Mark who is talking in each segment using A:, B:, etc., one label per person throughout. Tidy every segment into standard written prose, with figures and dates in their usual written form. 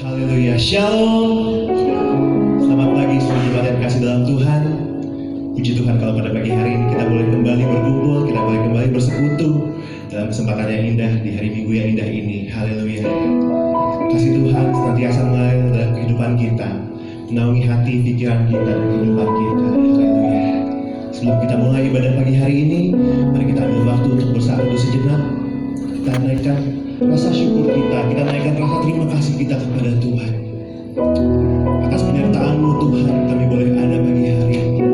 A: Haleluya, Shalom. Selamat pagi semua jemaat yang kasih dalam Tuhan. Puji Tuhan kalau pada pagi hari ini kita boleh kembali berkumpul, kita boleh kembali bersekutu dalam kesempatan yang indah di hari Minggu yang indah ini. Haleluya. Kasih Tuhan senantiasa mengalir dalam kehidupan kita, menaungi hati, pikiran kita, dan kehidupan kita. Haleluya. Sebelum kita mulai ibadah pagi hari ini, mari kita ambil waktu untuk bersatu sejenak. Kita naikkan rasa syukur kita naikkan rasa terima kasih kita kepada Tuhan. Atas penyertaan-Mu Tuhan, kami boleh ada pagi hari ini.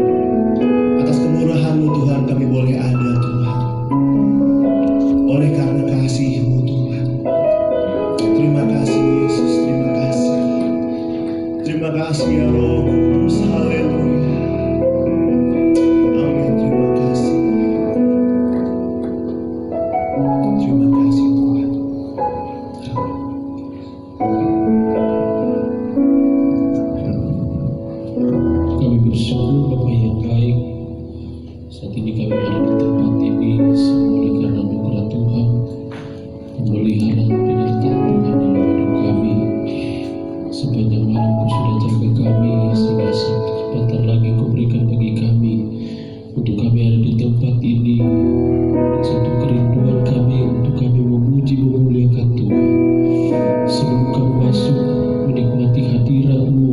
A: Atas kemurahan-Mu Tuhan, kami boleh ada Tuhan. Oleh karena kasih-Mu Tuhan. Terima kasih Yesus, terima kasih. Terima kasih ya Roh Kudus, haleluya. Amin, terima kasih. Terima kasih Tuhan.
B: Kami bersyukur Bapa yang baik. Saat ini kami ada di tempat ini semua oleh karena anugerah Tuhan, pemeliharaan penyertaan Tuhan dalam hidup kami. Sepanjang malam Kau sudah jaga kami, sehingga sebentar lagi Kau berikan bagi kami untuk kami ada di tempat ini. Satu kerinduan kami untuk kami memuji memuliakan Tuhan. Sebelum kami masuk menikmati hadirat-Mu,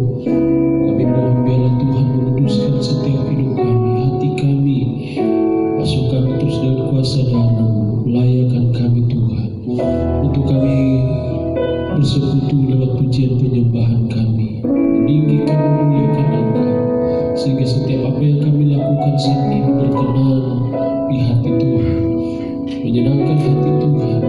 B: kami mohon biarlah Tuhan menguduskan setiap hidup kami, hati kami. Masuk kami terus dengan kuasa darah-Mu, layakan kami Tuhan, untuk kami bersekutu lewat pujian penyembahan kami, meninggikan memuliakan Engkau, sehingga setiap apa yang kami lakukan saat ini berkenan di hati Tuhan, menyenangkan hati Tuhan,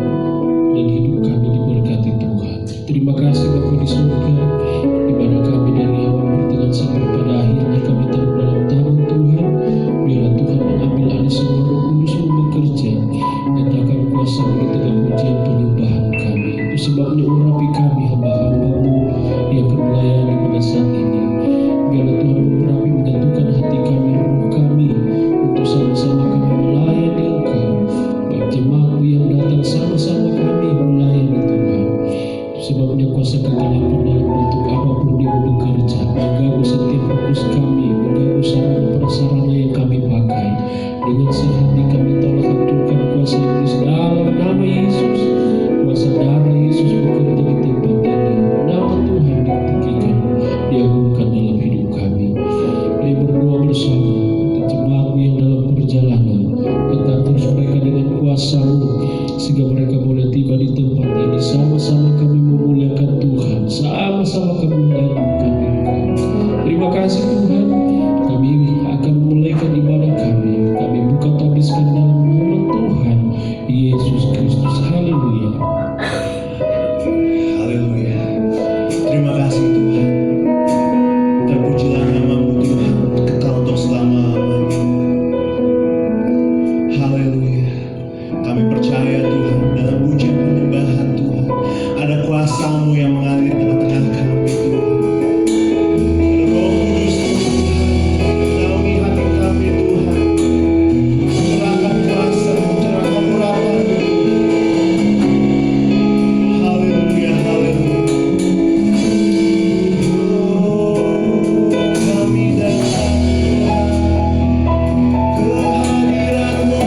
B: dan hidup kami diberkati Tuhan. Terima kasih Bapa di surga, di mana kami dari awal pertengahan sampai pada akhirnya kami taruh dalam tangan Tuhan. Biarlah Tuhan mengambil alih semua Roh Kudus-Mu bekerja, nyatakan kuasa di tengah pujian penyembahan kami. Itu sebabnya urapi kami hamba-hamba-Mu yang akan melayani pada saat ini. Biarlah Tuhan urapi menyatukan hati kami, roh kami, untuk sama-sama kami melayani Engkau. Baik jemaat-Mu yang datang sama-sama kami melayani Tuhan. Itu sebabnya kuasa kegelapan dalam bentuk apapun dia bekerja, mengganggu setiap fokus kami, mengganggu sarana prasarana yang kami pakai. Dengan sehati kami tolak hancurkan kuasa iblis dalam nama Yesus. Kuasa darah Yesus bekerja di tempat ini. Nama Tuhan ditinggikan, diagungkan dalam hidup kami. Kami berdoa bersama untuk jemaat-Mu yang dalam perjalanan. Tetap terus mereka dengan kuasa-Mu, sehingga mereka boleh tiba di tempat ini. Sama-sama kami memuliakan Tuhan, sama-sama kami mengagungkan Engkau. Terima kasih Tuhan. Kami akan memulaikan ibadah kami. Kami buka tabiskan dalam nama Tuhan Yesus Kristus. Haleluya.
A: Haleluya. Terima kasih Tuhan. Terpujilah nama-Mu Tuhan, kekal untuk selama-lamanya. Haleluya. Kami percaya Tuhan dalam pujian penyembahan Tuhan, ada kuasa-Mu yang mengalir di tengah-tengah kami Tuhan. Ada Roh Kudus Tuhan, menaungi hati kami Tuhan. Curahkan kuasa-Mu, curahkan urapan-Mu. Haleluya, haleluya. Oh, kami datang ke hadirat-Mu,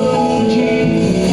A: memuji kami.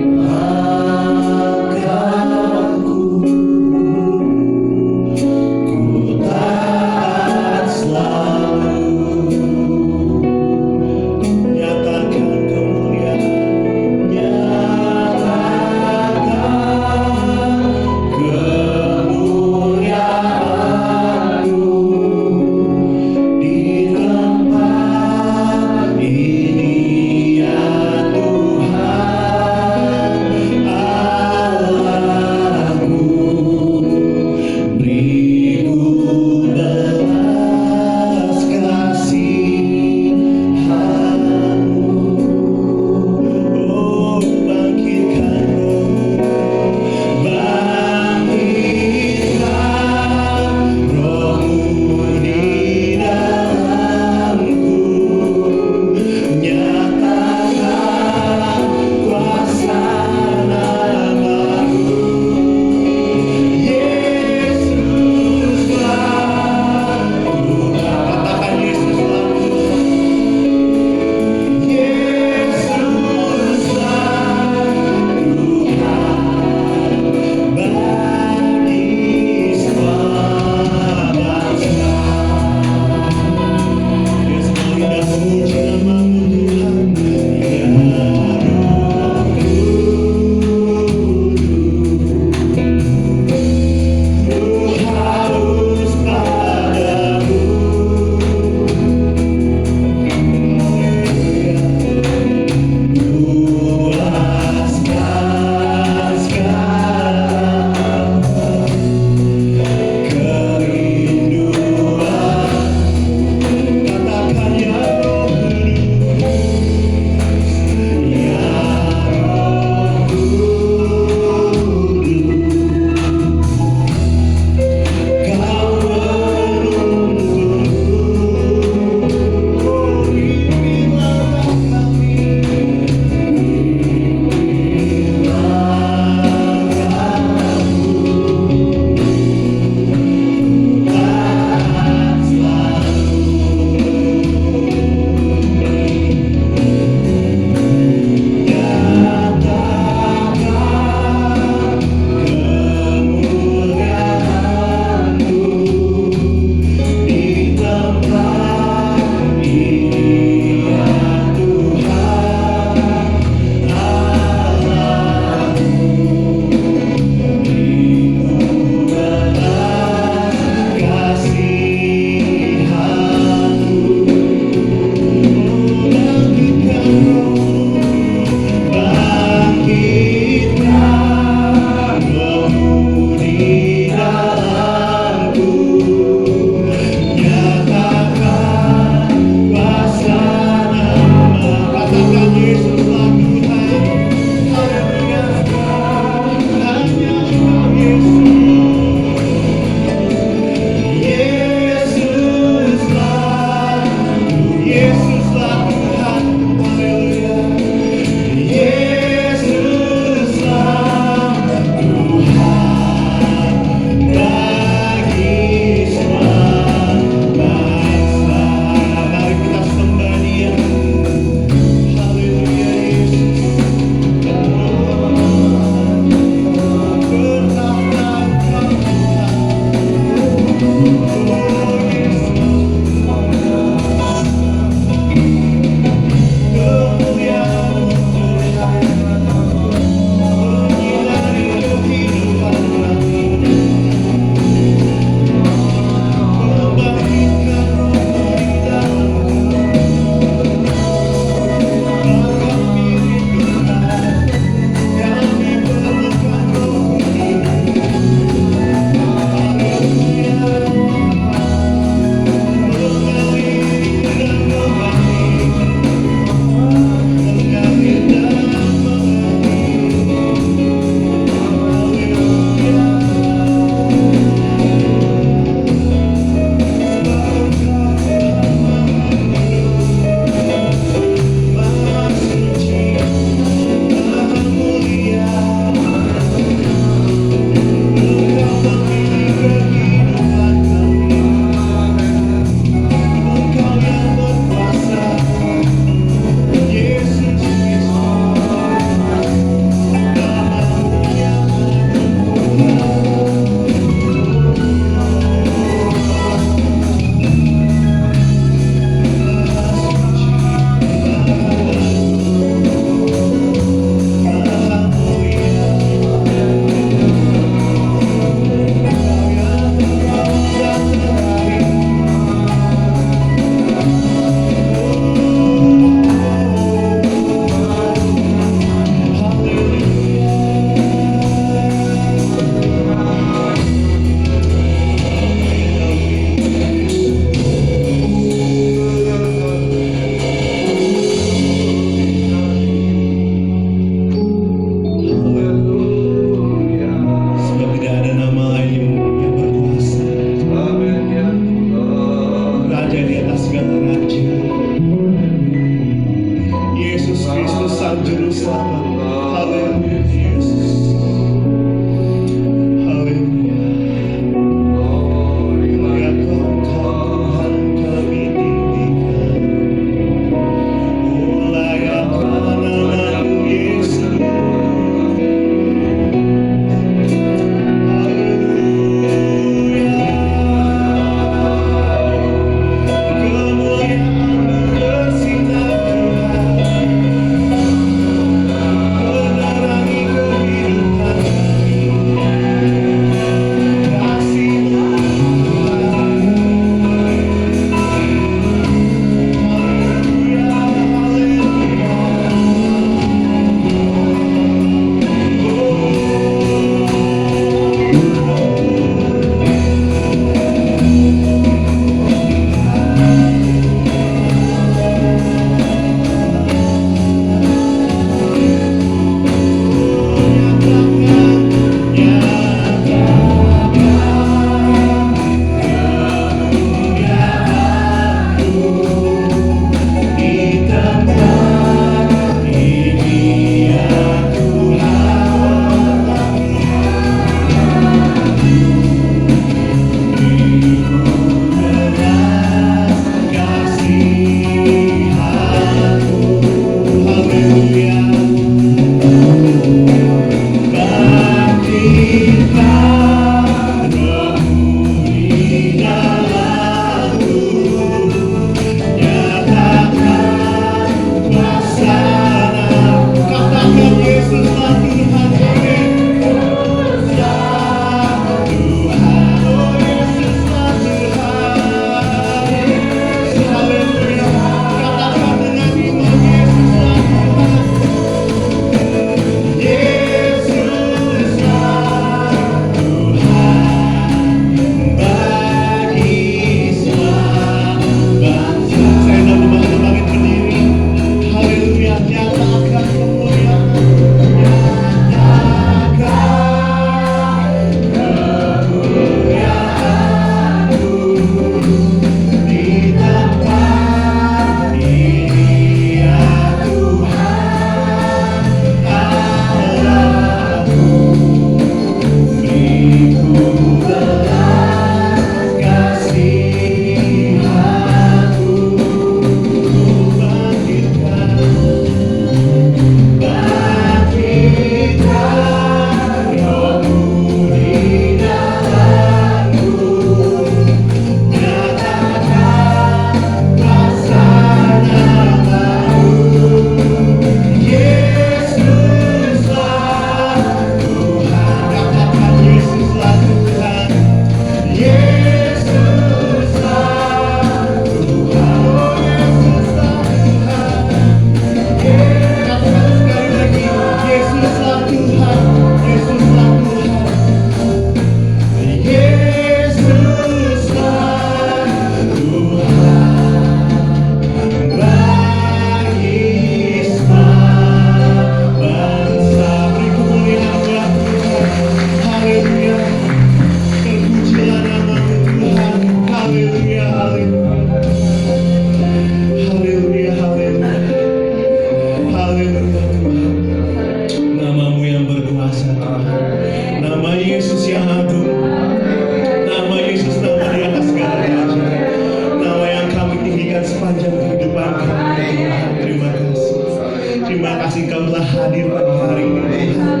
A: pagi hari ini Tuhan.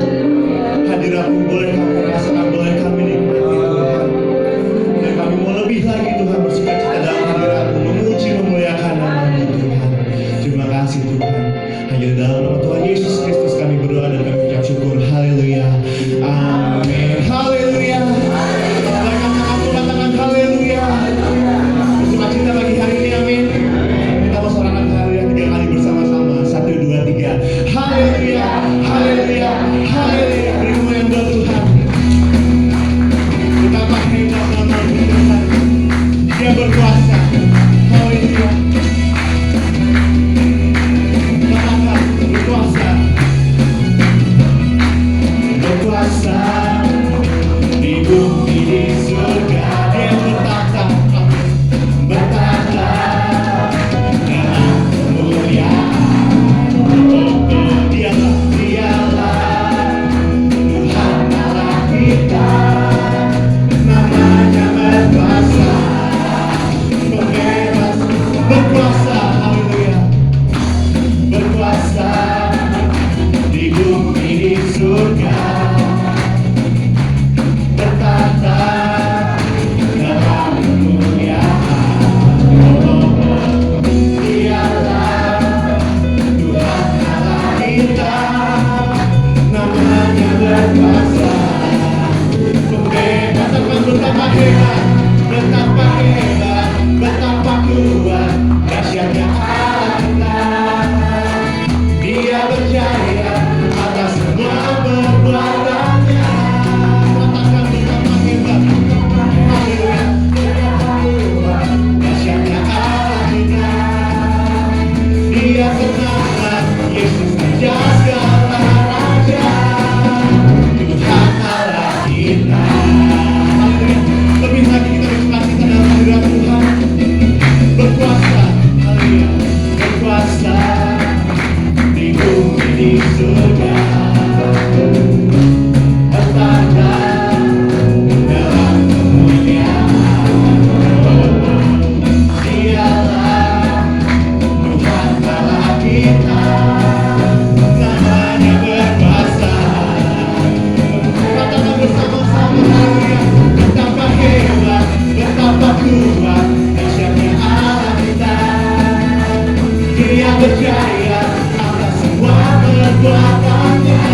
A: Hadirat-Mu boleh kami rasakan, boleh kami nikmati Tuhan. Dan kami mau lebih lagi Tuhan bersukacita dalam hadirat-Mu, memuji, memuliakan nama-Mu Tuhan. Terima kasih Tuhan. Hanya di dalam nama Tuhan Yesus Kristus kami berdoa dan kami ucap syukur. Haleluya. Amin. Haleluya. Berikan tanganku, katakan haleluya. Bersukacita pagi hari ini, amin. Kita mau sorakan haleluya 3 kali bersama-sama. 1, 2, 3. Haleluya. Haleluya. Haleluya. Beri kemuliaan buat Tuhan. Betapa hebat nama-Mu Tuhan. Dia berkuasa. Haleluya. Katakan berkuasa. Berkuasa di bumi di surga. Dia bertata, bertata dalam kemuliaan. Dialah, dialah Tuhan Allah kita. Namanya berkuasa, pembebas, berkuasa, haleluya. Berkuasa di bumi di surga. Bertata dalam kemuliaan. Dialah Tuhan Allah kita. Namanya berkuasa, pembebas. Betapa hebat, betapa hebat, betapa kuat dahsyatnya Allah kita. Dia berjaya atas semua perbuatannya. Katakan betapa hebat, haleluya, betapa kuat dahsyatnya Allah kita. Dia tenanglah, Yesus Raja segala raja, Tuhan Allah kita. Haleluya. Lebih lagi kita bersukacita dalam hadirat Tuhan. Berkuasa, haleluya, berkuasa di bumi di surga. Bertata dalam kemuliaan. Dialah Tuhan Allah kita. Namanya berkuasa. Katakan bersama-sama, haleluya. Betapa hebat, betapa kuat dahsyatnya Allah kita. Dia berjaya atas semua perbuatannya.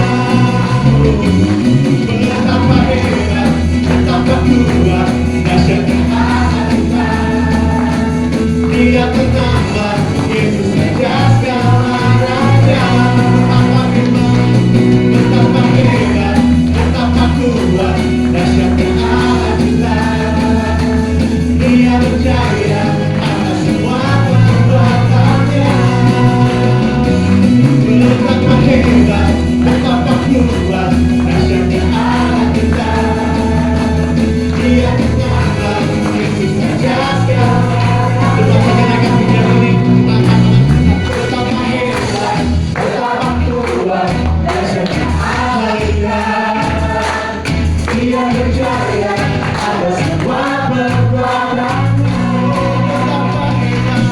A: Betapa hebat, betapa kuat dahsyatnya Allah kita. Dia tenanglah, Yesus Raja segala raja. Betapa hebat, betapa hebat, betapa kuat dahsyatnya Allah kita. Dia berjaya atas semua perbuatannya. Betapa hebat, betapa kuat dahsyatnya Allah kita. Dia tenanglah, Yesus Raja segala raja. Betapa hebat dunia ini, betapa hebat, betapa kuat dahsyatnya Allah. Dia berjaya atas semua perbuatannya. Betapa hebat,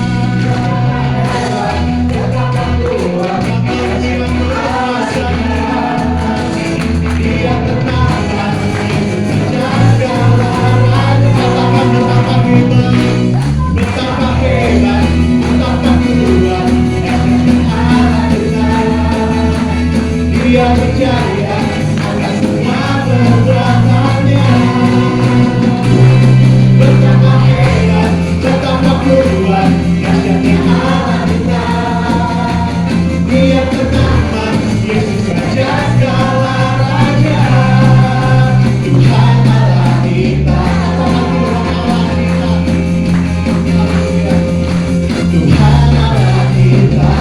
A: betapa kuat dahsyatnya. Dia tenanglah, Yesus Raja segala raja. Katakan betapa hebat, betapa hebat, betapa kuat dahsyatnya Allah kita. Dia berjaya atas semua perbuatannya. Betapa hebat, betapa kuat dahsyatnya Allah kita. Dia tenanglah, Yesus Raja segala raja. Tuhan Allah kita. Katakan Tuhan Allah kita. Haleluya. Tuhan Allah kita.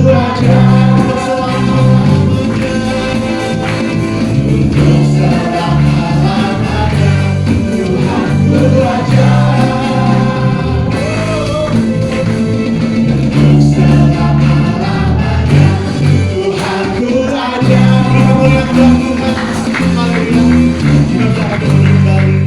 A: aja untuk selama-lamanya, untuk selama-lamanya, Tuhanku aja. Untuk selama-lamanya, Tuhanku aja. Kita boleh Tuhan. Haleluya. Kita bisa akan kembali.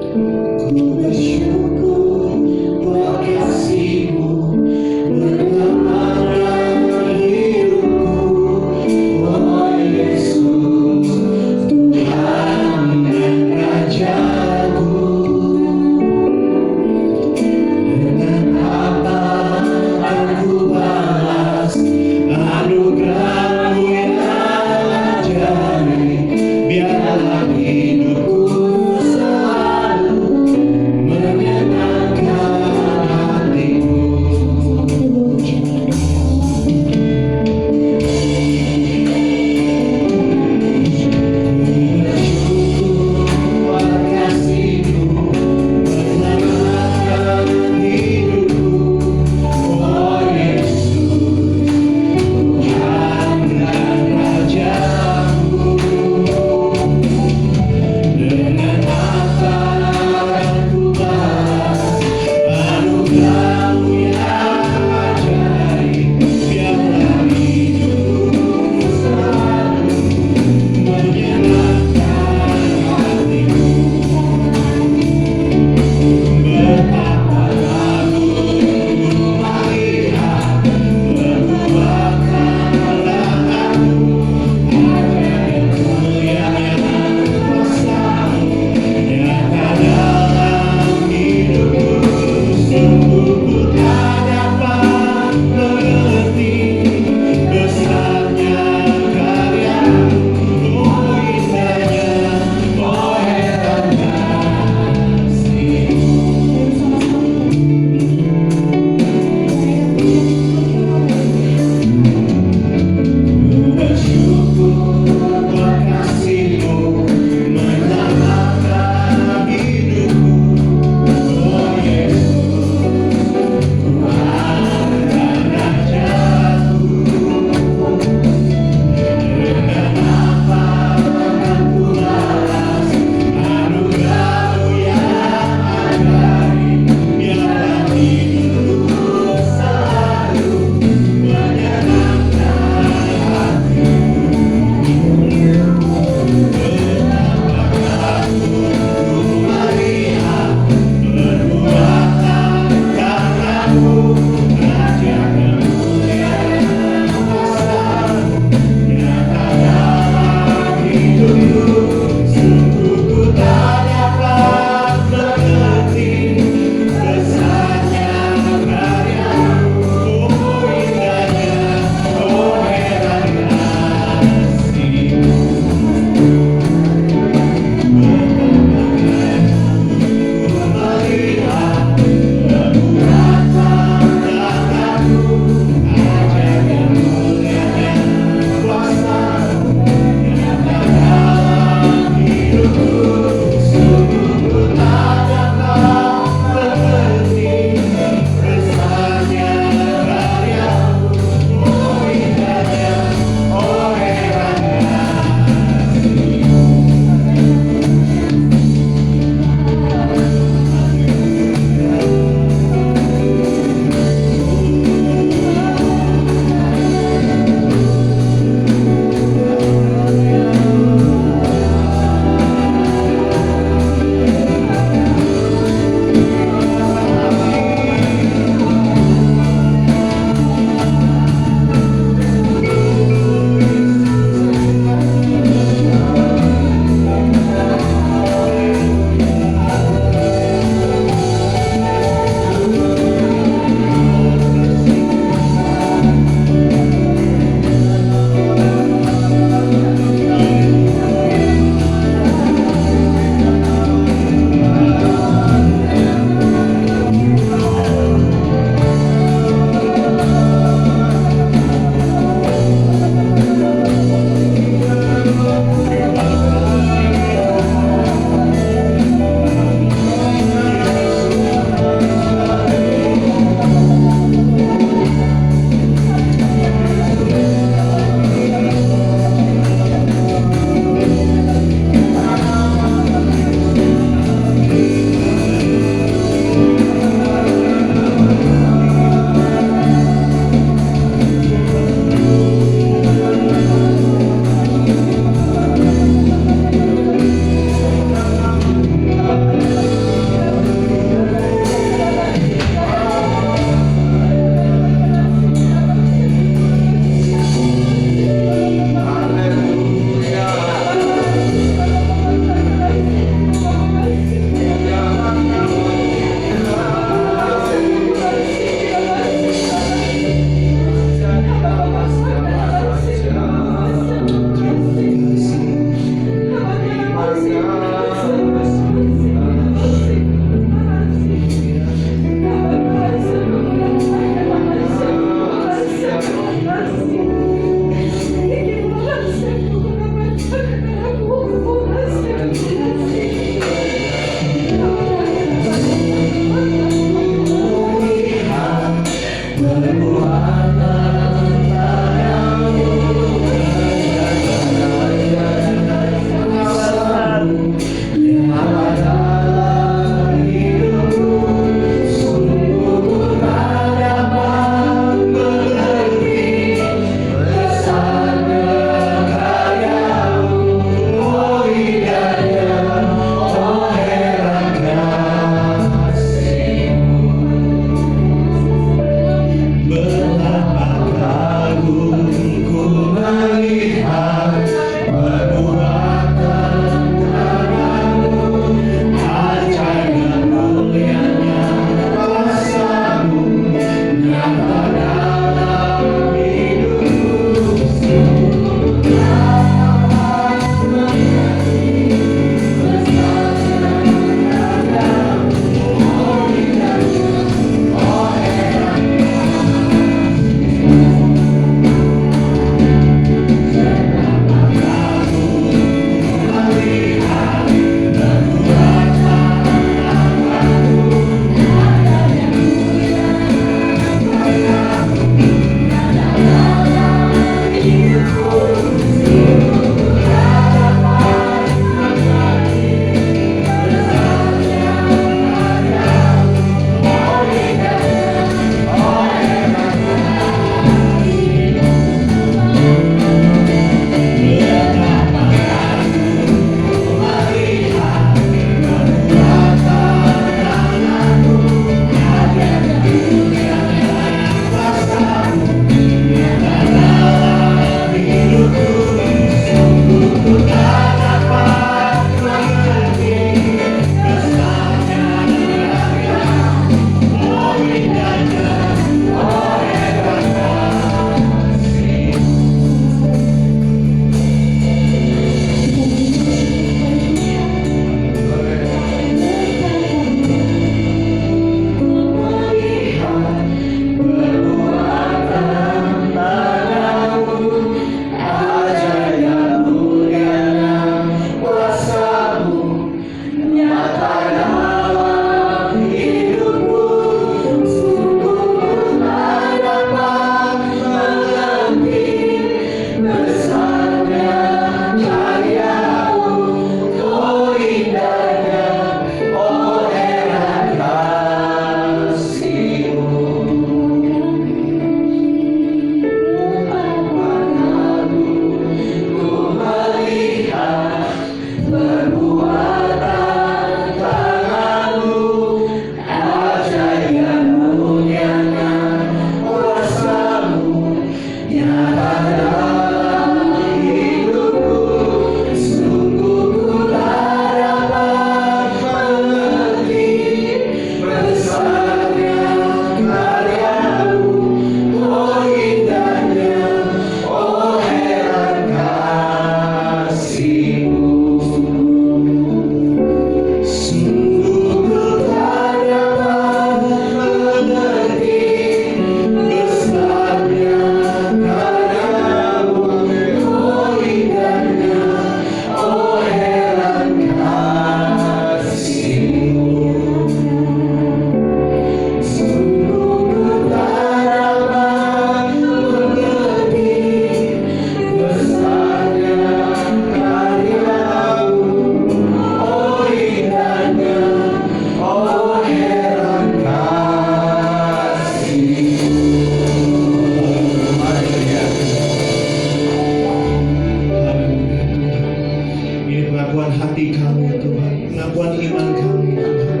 A: hati kami Tuhan, pengakuan iman kami Tuhan,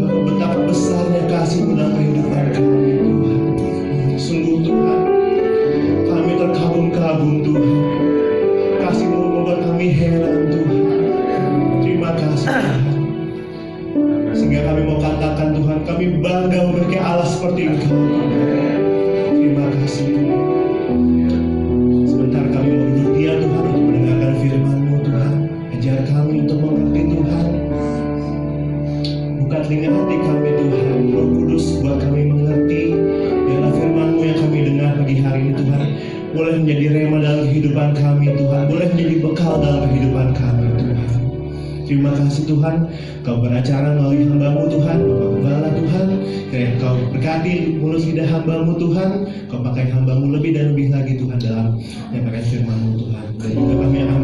A: bahwa betapa besarnya kasih-Mu dalam kehidupan kami Tuhan. Sungguh Tuhan, kami terkagum-kagum Tuhan, kasih-Mu membuat kami heran Tuhan. Terima kasih Tuhan, sehingga kami mau katakan Tuhan, kami bangga memiliki Allah seperti Engkau Tuhan. Terima kasih Tuhan. Sebentar kami mau duduk diam Tuhan untuk mendengarkan firman-Mu Tuhan. Ajar kami untuk mengerti Tuhan. Buka telinga hati kami Tuhan. Roh Kudus buat kami mengerti. Biarlah firman-Mu yang kami dengar pagi hari ini Tuhan boleh menjadi rema dalam kehidupan kami Tuhan. Boleh menjadi bekal dalam kehidupan kami Tuhan. Terima kasih Tuhan, Kau beracara melalui hamba-Mu Tuhan, Bapak Gembala Tuhan. Kiranya Kau berkati mulut lidah hamba-Mu Tuhan. Kau pakai hamba-Mu lebih dan lebih lagi Tuhan dalam menyampaikan firman-Mu Tuhan. Dan juga kami akan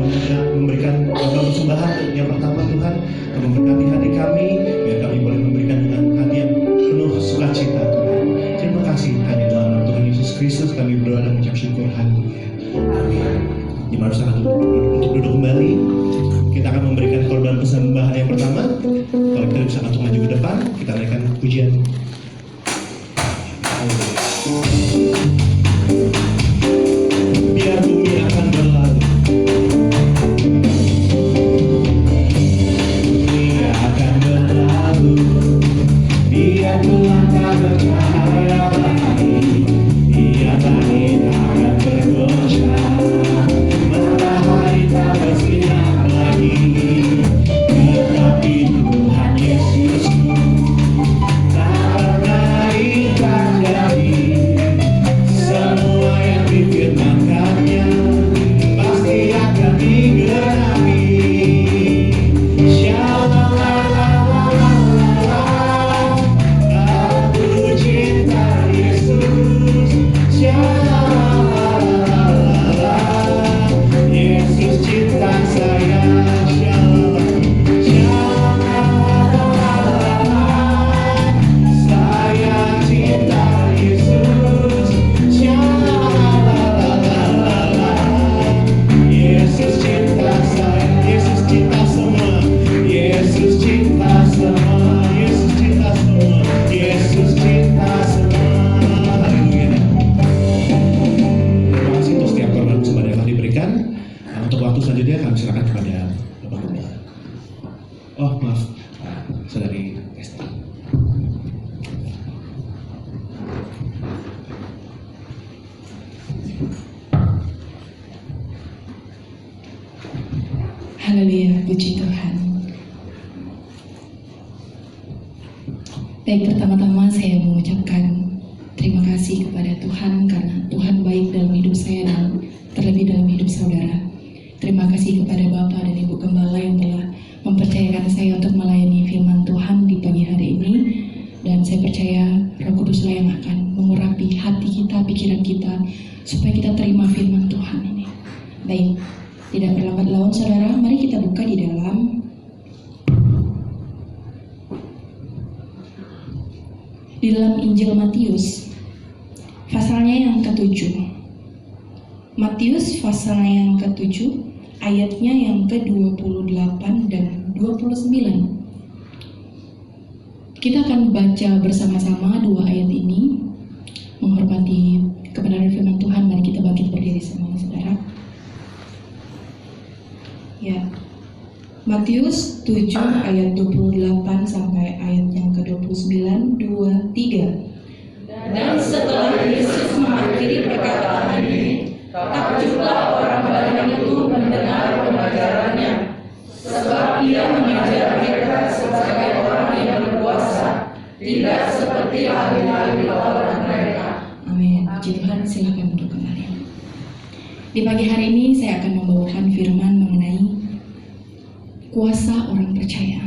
A: memberikan doa persembahan yang pertama Tuhan. Kau memberkati hati kami, biar kami boleh memberikan dengan hati yang penuh sukacita Tuhan. Terima kasih, hanya dalam nama Tuhan Yesus Kristus kami berdoa dan mengucap syukur. Haleluya. Amin. Jemaat silakan untuk duduk kembali. Kita akan memberikan korban persembahan yang pertama. Kalau kita bisa untuk maju ke depan, kita naikkan pujian. Biar bumi akan berlalu, dia akan berlalu. Biar Tuhan tak bercahaya lagi, dia langit akan bergoncang, matahari tak bersinar lagi. Tetapi Tuhan Yesusku tak pernah ingkar janji. Semua yang difirmankannya pasti akan digenapi. Shalalalalala, aku cinta Yesus. Shalalalalala, Yesus cinta saya. Saya cinta Yesus. Yesus cinta saya. Yesus cinta semua. Yesus cinta semua. Yesus cinta semua. Yesus cinta semua. Haleluya. Terima kasih untuk setiap korban persembahan yang telah diberikan. Nah, untuk waktu selanjutnya kami silakan kepada Bapak Gembala. Oh maaf, saudari Esti.
C: Haleluya, puji Tuhan. Baik, pertama-tama saya mengucapkan terima kasih kepada Tuhan karena Tuhan baik dalam hidup saya dan terlebih dalam hidup saudara. Terima kasih kepada Bapak dan Ibu Gembala yang telah mempercayakan saya untuk melayani firman Tuhan di pagi hari ini. Dan saya percaya Roh Kuduslah yang akan mengurapi hati kita, pikiran kita, supaya kita terima firman Tuhan ini. Baik, tidak berlambat laun saudara, mari kita buka di dalam Injil Matius pasalnya yang ke-7. Matius pasalnya yang ke-7, ayatnya yang ke-28 dan 29. Kita akan baca bersama-sama dua ayat ini, menghormati kebenaran firman Tuhan. Mari kita bangkit berdiri semuanya saudara. Ya, Matius 7 ayat 28 sampai ayat yang ke-29, 2, 3. Dan setelah Yesus mengakhiri perkataan ini, takjublah orang banyak itu mendengar pengajarannya, sebab ia mengajar mereka sebagai orang yang berkuasa, tidak seperti ahli-ahli Taurat mereka. Amin. Puji Tuhan, silakan duduk kembali. Di pagi hari ini saya akan membawakan firman mengenai kuasa orang percaya.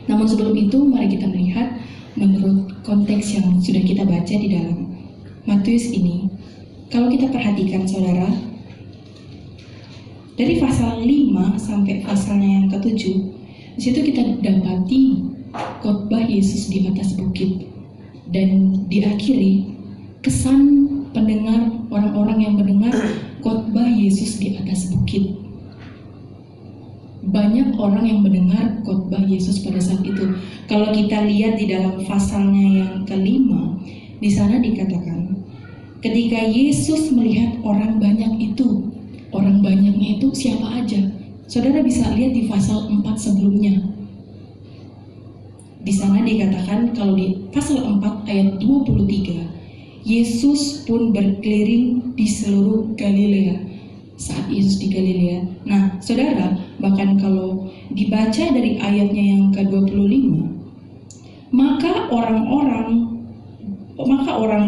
C: Namun sebelum itu, mari kita melihat menurut konteks yang sudah kita baca di dalam Matius ini. Kalau kita perhatikan saudara, dari pasal 5 sampai pasalnya yang ke-7, di situ kita dapati khotbah Yesus di atas bukit, dan diakhiri kesan pendengar, orang-orang yang mendengar khotbah Yesus di atas bukit. banyak orang yang mendengar khotbah Yesus pada saat itu. Kalau kita lihat di dalam pasalnya yang kelima, di sana dikatakan, ketika Yesus melihat orang banyak itu, orang banyaknya itu siapa aja? Saudara bisa lihat di pasal 4 sebelumnya. Di sana dikatakan kalau di pasal 4 ayat 23, Yesus pun berkeliling di seluruh Galilea saat Yesus di Galilea. Nah, saudara, bahkan kalau dibaca dari ayatnya yang ke-25, maka orang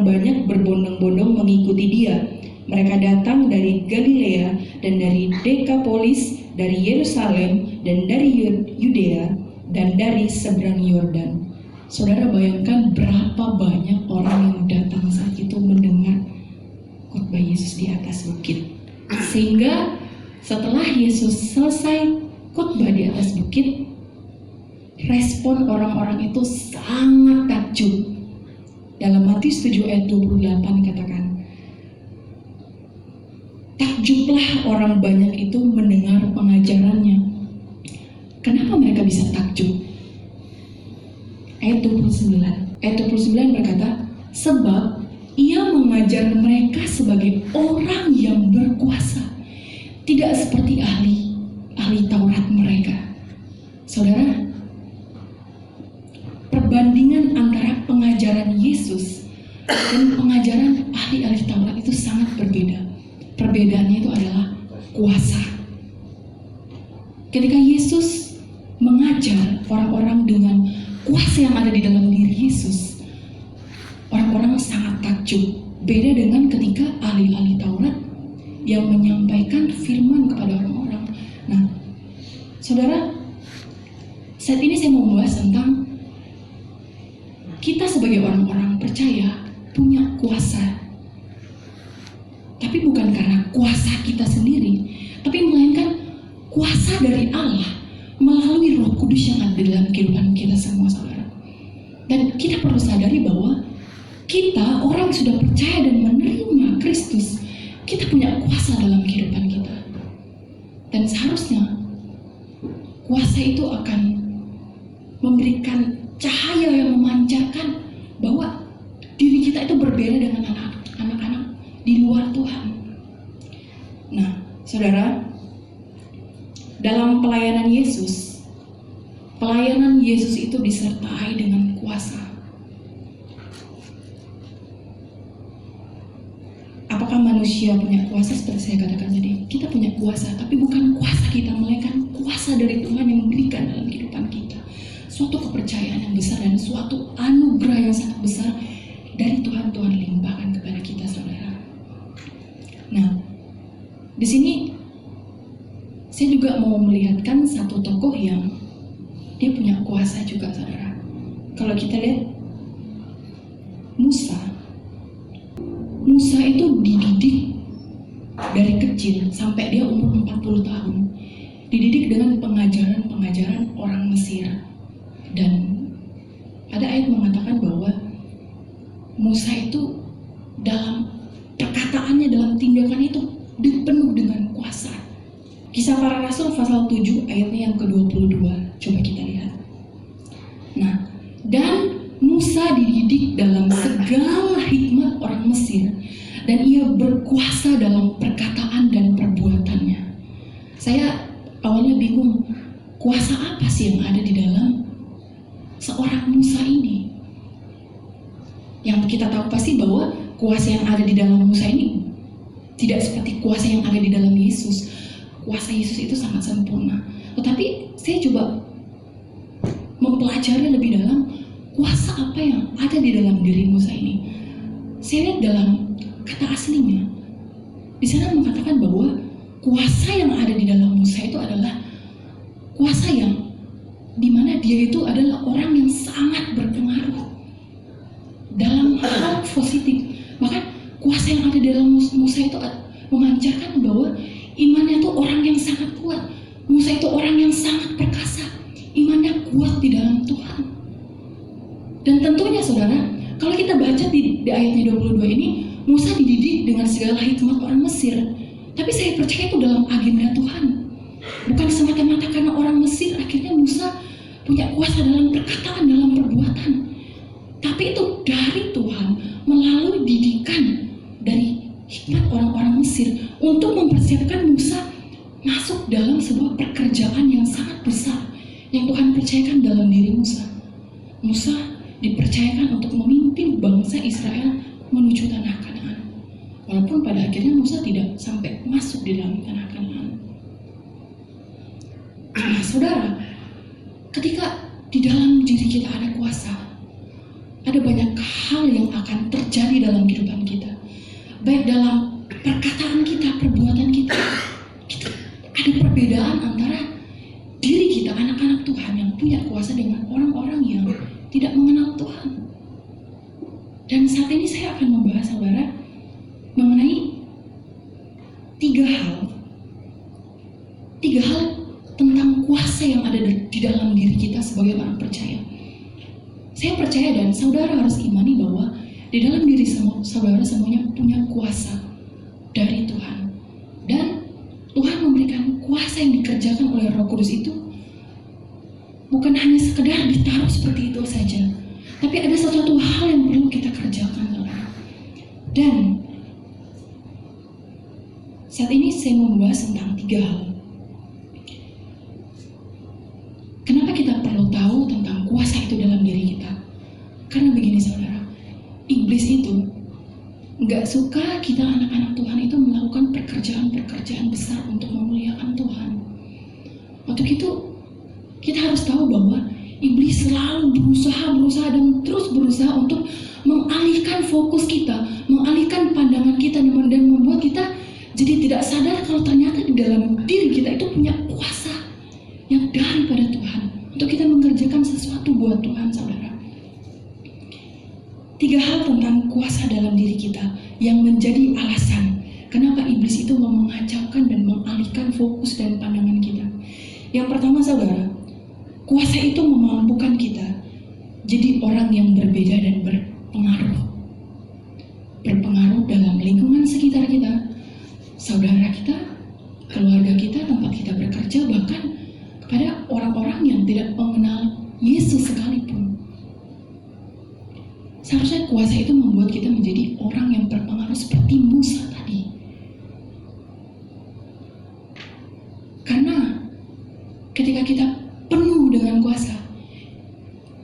C: banyak berbondong-bondong mengikuti dia. Mereka datang dari Galilea dan dari Dekapolis, dari Yerusalem dan dari Yudea dan dari seberang Yordan. Saudara bayangkan berapa banyak orang yang datang saat itu mendengar khotbah Yesus di atas bukit. Sehingga setelah Yesus selesai khotbah di atas bukit, respon orang-orang itu sangat takjub. Dalam Matius 7 ayat 28 katakan, takjublah orang banyak itu mendengar pengajarannya. Kenapa mereka bisa takjub? Ayat 29 berkata, sebab ia mengajar mereka sebagai orang yang berkuasa, tidak seperti ahli Taurat mereka. Saudara, perbandingan antara pengajaran Yesus dan pengajaran ahli-ahli Taurat itu sangat berbeda. Perbedaannya itu adalah kuasa. Ketika Yesus mengajar orang-orang dengan kuasa yang ada di dalam diri Yesus, orang-orang sangat takjub. Beda dengan ketika ahli-ahli Taurat yang menyampaikan firman kepada orang-orang. Nah, saudara, saat ini saya mau membahas tentang kita sebagai orang-orang percaya punya kuasa. Tapi bukan karena kuasa kita sendiri, tapi melainkan kuasa dari Allah melalui Roh Kudus yang ada dalam kehidupan kita semua, saudara. Dan kita perlu sadari bahwa kita, orang yang sudah percaya dan menerima Kristus, kita punya kuasa dalam kehidupan kita. Dan seharusnya kuasa itu akan memberikan cahaya yang memancarkan bahwa diri kita itu berbeda dengan anak-anak di luar Tuhan. Nah, saudara, dalam pelayanan Yesus itu disertai dengan kuasa. Apakah manusia punya kuasa? Seperti saya katakan tadi, kita punya kuasa, tapi bukan kuasa kita, melainkan kuasa dari Tuhan yang memberikan dalam kehidupan kita suatu kepercayaan yang besar dan suatu anugerah yang sangat besar dari Tuhan limpahkan kepada kita, saudara. Nah, di sini saya juga mau melihatkan satu tokoh yang dia punya kuasa juga, saudara. Kalau kita lihat Musa itu dididik dari kecil sampai dia umur 40 tahun. Dididik dengan pengajaran orang Mesir. Dan ada ayat mengatakan bahwa Musa itu dalam perkataannya, dalam tindakan itu penuh dengan kuasa. Kisah Para Rasul pasal 7 ayatnya yang ke-22. Coba kita lihat. Nah, dan Musa dididik dalam segala hikmat orang Mesir, dan ia berkuasa dalam perkataan dan perbuatannya. Saya awalnya bingung, kuasa apa sih yang ada di dalam seorang Musa ini? Yang kita tahu pasti bahwa kuasa yang ada di dalam Musa ini tidak seperti kuasa yang ada di dalam Yesus. Kuasa Yesus itu sangat sempurna. Tetapi saya coba mempelajari lebih dalam kuasa apa yang ada di dalam diri Musa ini. Saya lihat dalam kata aslinya, di sana mengatakan bahwa kuasa yang ada di dalam Musa itu adalah kuasa yang dimana dia itu adalah orang yang sangat berpengaruh dalam hal positif. Bahkan kuasa yang ada di dalam Musa itu memancarkan bahwa imannya itu orang yang sangat kuat. Musa itu orang yang sangat perkasa, imannya kuat di dalam Tuhan. Dan tentunya, saudara, kalau kita baca di ayatnya 22 ini, Musa dididik dengan segala hikmat orang Mesir. Tapi saya percaya itu dalam agenda Tuhan. Bukan semata-mata karena orang Mesir akhirnya Musa punya kuasa dalam perkataan, dalam perbuatan. Tapi itu dari Tuhan melalui didikan dari hikmat orang-orang Mesir untuk mempersiapkan Musa masuk dalam sebuah pekerjaan yang sangat besar yang Tuhan percayakan dalam diri Musa. Musa dipercayakan untuk memimpin bangsa Israel menuju tanah Kanaan. Walaupun pada akhirnya Musa tidak sampai masuk di dalam tanah Kanaan. Nah, saudara, ketika di dalam diri kita ada kuasa, ada banyak hal yang akan terjadi dalam kehidupan kita. Baik dalam perkataan kita, perbuatan kita. Ada perbedaan antara diri kita, anak-anak Tuhan yang punya kuasa dengan orang-orang yang tidak mengenal Tuhan. Dan saat ini saya akan membahas, saudara, mengenai tiga hal tentang kuasa yang ada di dalam diri kita sebagai orang percaya. Saya percaya dan saudara harus imani bahwa di dalam diri saudara semuanya punya kuasa dari Tuhan. Dan Tuhan memberikan kuasa yang dikerjakan oleh Roh Kudus itu bukan hanya sekedar ditaruh seperti itu saja, tapi ada sesuatu hal yang perlu kita kerjakan, saudara. Dan saat ini saya mau membahas tentang tiga hal. Kenapa kita perlu tahu tentang kuasa itu dalam diri kita? Karena begini, saudara, iblis itu nggak suka kita anak-anak Tuhan itu melakukan pekerjaan-pekerjaan besar untuk memuliakan Tuhan. Untuk itu kita harus tahu bahwa iblis selalu berusaha dan terus berusaha untuk mengalihkan fokus kita, mengalihkan pandangan kita, dan membuat kita jadi tidak sadar kalau ternyata di dalam diri kita itu punya kuasa yang daripada Tuhan untuk kita mengerjakan sesuatu buat Tuhan, saudara. Tiga hal tentang kuasa dalam diri kita yang menjadi alasan kenapa iblis itu mau mengacaukan dan mengalihkan fokus dan pandangan kita. Yang pertama, saudara, kuasa itu memampukan kita jadi orang yang berbeda dan berpengaruh. Berpengaruh dalam lingkungan sekitar kita, saudara kita, keluarga kita, tempat kita bekerja, bahkan kepada orang-orang yang tidak mengenal Yesus sekalipun. Seharusnya kuasa itu membuat kita menjadi orang yang berpengaruh seperti Musa tadi. Karena ketika kita penuh dengan kuasa,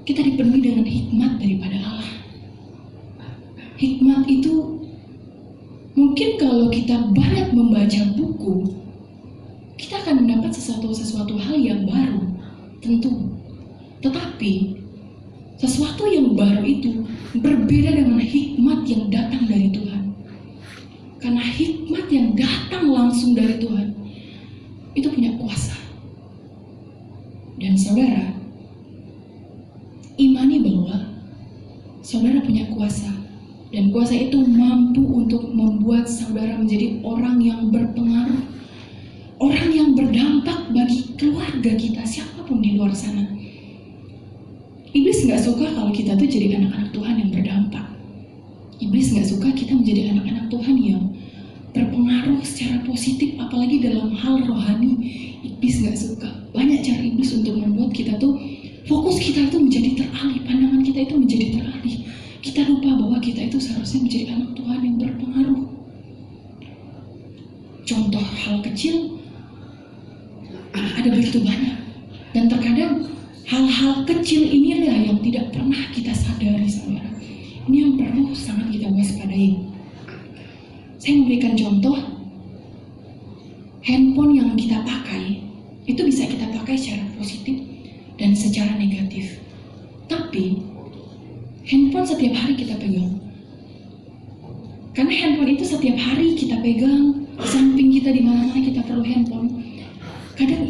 C: kita dipenuhi dengan hikmat daripada Allah. Hikmat itu mungkin kalau kita banyak membaca buku, kita akan mendapat sesuatu hal yang baru, tentu. Tetapi sesuatu yang baru itu berbeda dengan hikmat yang datang dari Tuhan. Karena hikmat yang datang langsung dari Tuhan itu punya kuasa. Dan saudara, imani bahwa saudara punya kuasa. Dan kuasa itu mampu untuk membuat saudara menjadi orang yang berpengaruh, orang yang berdampak bagi keluarga kita, siapapun di luar sana. Iblis nggak suka kalau kita tuh jadi anak-anak Tuhan yang berdampak. Iblis nggak suka kita menjadi anak-anak Tuhan yang berpengaruh secara positif, apalagi dalam hal rohani. Iblis nggak suka. Banyak cara iblis untuk membuat kita tuh fokus kita itu menjadi teralih, pandangan kita itu menjadi teralih. Kita lupa bahwa kita itu seharusnya menjadi anak Tuhan yang berpengaruh. Contoh hal kecil ada begitu banyak, dan terkadang hal-hal kecil inilah yang tidak pernah kita sadari, saudara. Ini yang perlu sangat kita waspadai. Saya memberikan contoh, handphone yang kita pakai itu bisa kita pakai secara positif dan secara negatif. Tapi handphone setiap hari kita pegang. Karena handphone itu setiap hari kita pegang, di samping kita di mana-mana kita perlu handphone. Kadang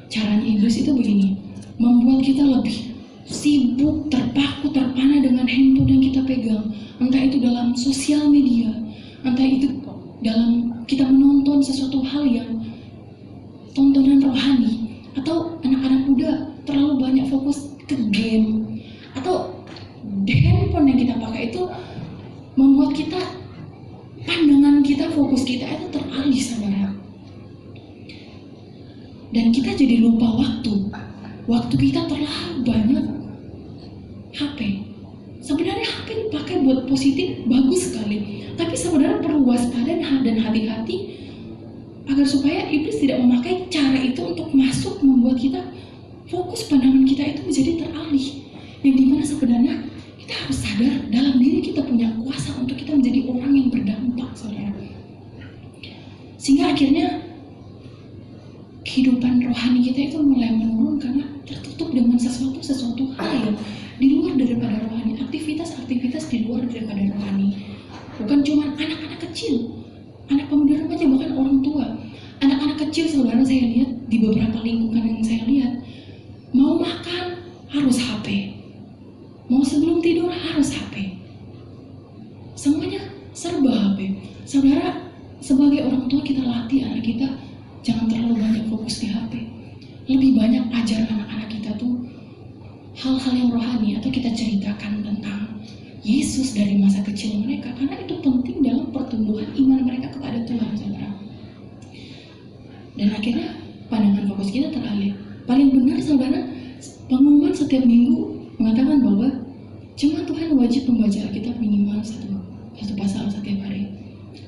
C: caranya iblis itu begini, membuat kita lebih sibuk, terpaku, terpana dengan handphone yang kita pegang. Entah itu dalam sosial media, entah itu dalam kita menonton sesuatu hal yang tontonan rohani, atau anak-anak muda terlalu banyak fokus ke game, atau handphone yang kita pakai itu membuat kita, pandangan kita, fokus kita itu teralih, saudara. Dan kita jadi lupa waktu. Waktu kita terlalu banyak HP. Sebenarnya HP dipakai buat positif, bagus sekali. Tapi sebenarnya perlu waspada dan hati-hati agar supaya iblis tidak memakai cara itu untuk masuk membuat kita fokus pandangan kita itu menjadi teralih. Yang dimana sebenarnya kita harus sadar dalam diri kita punya kuasa untuk kita menjadi orang yang berdampak, saudara. Sehingga akhirnya kehidupan rohani kita itu mulai menurun karena tertutup dengan sesuatu hal yang di luar daripada rohani, aktivitas di luar daripada rohani. Bukan cuma anak-anak kecil, anak pemuda remaja, bahkan orang tua. Anak-anak kecil, saudara, saya lihat di beberapa lingkungan yang saya lihat, mau makan harus HP, mau sebelum tidur harus HP, semuanya serba HP. Saudara, sebagai orang tua kita latih anak kita jangan terlalu banyak fokus di HP. Lebih banyak ajar anak-anak kita tuh hal-hal yang rohani, atau kita ceritakan tentang Yesus dari masa kecil mereka, karena itu penting dalam pertumbuhan iman mereka kepada Tuhan, saudara. Dan akhirnya pandangan fokus kita teralih. Paling benar, saudara, pengumuman setiap minggu mengatakan bahwa cuma Tuhan wajib membaca Alkitab minimal satu pasal setiap hari.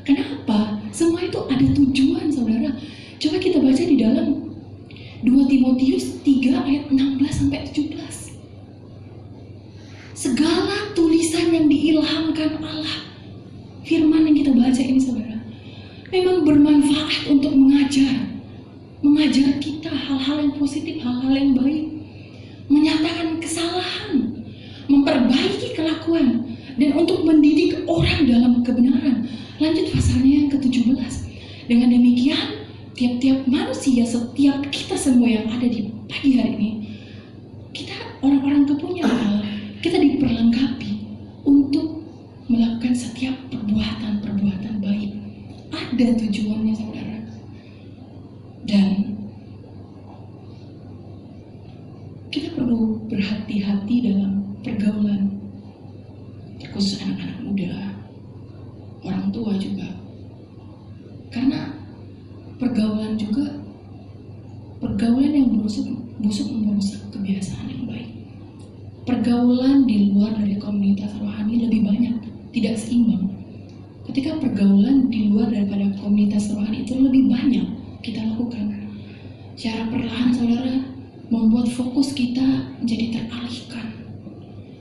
C: Kenapa? Semua itu ada tujuan, saudara. Coba kita baca di dalam 2 Timotius 3 ayat 16-17. Segala tulisan yang diilhamkan Allah, firman yang kita baca ini, saudara, memang bermanfaat untuk mengajar kita hal-hal yang positif, hal-hal yang baik, menyatakan kesalahan, memperbaiki kelakuan, dan untuk mendidik orang dalam kebenaran. Lanjut pasalnya yang ke-17. Dengan demikian, tiap-tiap manusia, setiap kita semua yang ada di pagi hari ini, kita orang-orang kepunyaan Allah, kita diperlengkapi untuk melakukan setiap perbuatan baik. Ada tujuannya, saudara. Dan kita perlu berhati-hati dalam pergaulan, terkhusus anak-anak muda, orang tua juga. Karena pergaulan yang busuk merusak kebiasaan yang baik. Pergaulan di luar dari komunitas rohani lebih banyak, tidak seimbang. Ketika pergaulan di luar daripada komunitas rohani itu lebih banyak kita lakukan, secara perlahan, saudara, membuat fokus kita menjadi teralihkan.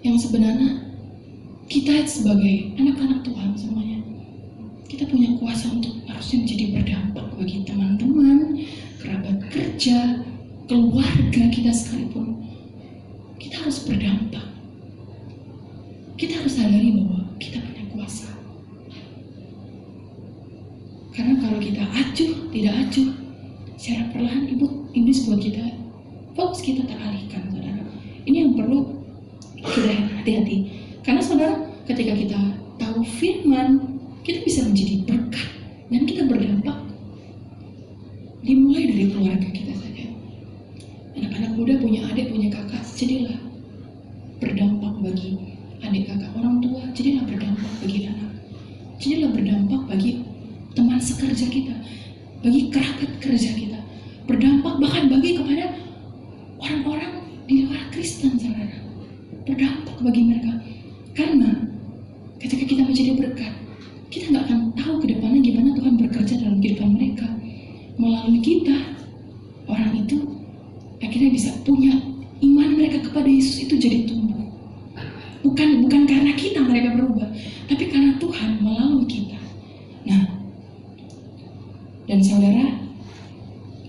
C: Yang sebenarnya kita sebagai anak-anak Tuhan semuanya, kita punya kuasa untuk harusnya menjadi berdampak bagi teman-teman, kerabat kerja, keluarga kita sekalipun. Kita harus berdampak. Kita harus sadari bahwa kita punya kuasa. Karena kalau kita tidak acuh, secara perlahan iblis buat kita, fokus kita teralihkan, saudara. Ini yang perlu kita hati-hati. Karena, saudara, ketika kita tahu firman, kita bisa menjadi berkat dan kita berdampak. Dimulai dari keluarga kita saja. Anak-anak muda punya adik, punya kakak, jadilah berdampak bagi adik kakak. Orang tua, jadilah berdampak bagi anak. Jadilah berdampak bagi teman sekerja kita, bagi kerabat kerja kita. Berdampak bahkan bagi kepada orang-orang di luar Kristen, saudara. Berdampak bagi mereka. Karena ketika kita menjadi berkat, kita nggak akan tahu ke depannya gimana Tuhan bekerja dalam kehidupan mereka. Melalui kita, orang itu akhirnya bisa punya iman mereka kepada Yesus itu jadi tumbuh. Bukan karena kita mereka berubah, tapi karena Tuhan melalui kita. Nah, dan saudara,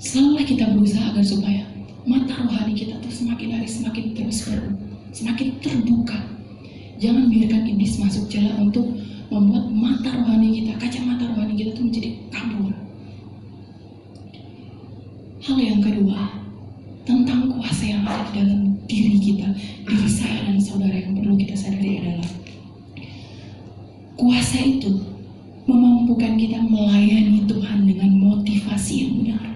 C: selalulah kita berusaha agar supaya mata rohani kita tuh semakin hari semakin terus semakin terbuka. Jangan biarkan iblis masuk celah untuk membuat mata rohani kita, kacamata rohani kita tuh menjadi kabur. Hal yang kedua, tentang kuasa yang ada di dalam diri kita, diri saya dan saudara, yang perlu kita sadari adalah kuasa itu memampukan kita melayani Tuhan dengan motivasi yang benar.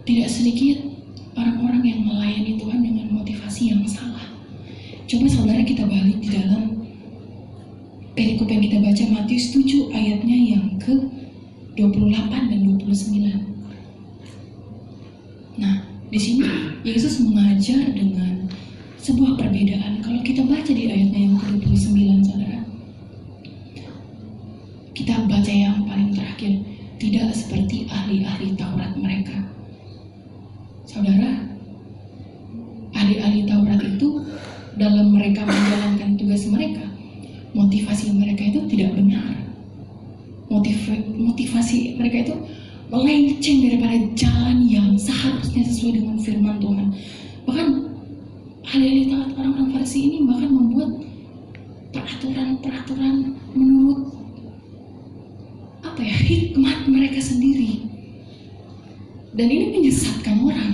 C: Tidak sedikit orang-orang yang melayani Tuhan dengan motivasi yang salah. Coba, saudara, kita balik di dalam perikop yang kita baca, Matius 7 ayatnya yang ke-28 dan 29. Di sini Yesus mengajar dengan sebuah perbedaan. Kalau kita baca di ayatnya yang ke-29, saudara, kita baca yang paling terakhir, tidak seperti ahli-ahli Taurat mereka. Saudara, ahli-ahli Taurat itu dalam mereka menjalankan tugas mereka, motivasi mereka itu tidak benar. Motivasi mereka itu melenceng daripada jalan yang seharusnya sesuai dengan firman Tuhan. Bahkan ahli-ahli Taurat, orang-orang Farisi ini bahkan membuat peraturan-peraturan menurut hikmat mereka sendiri, dan ini menyesatkan orang.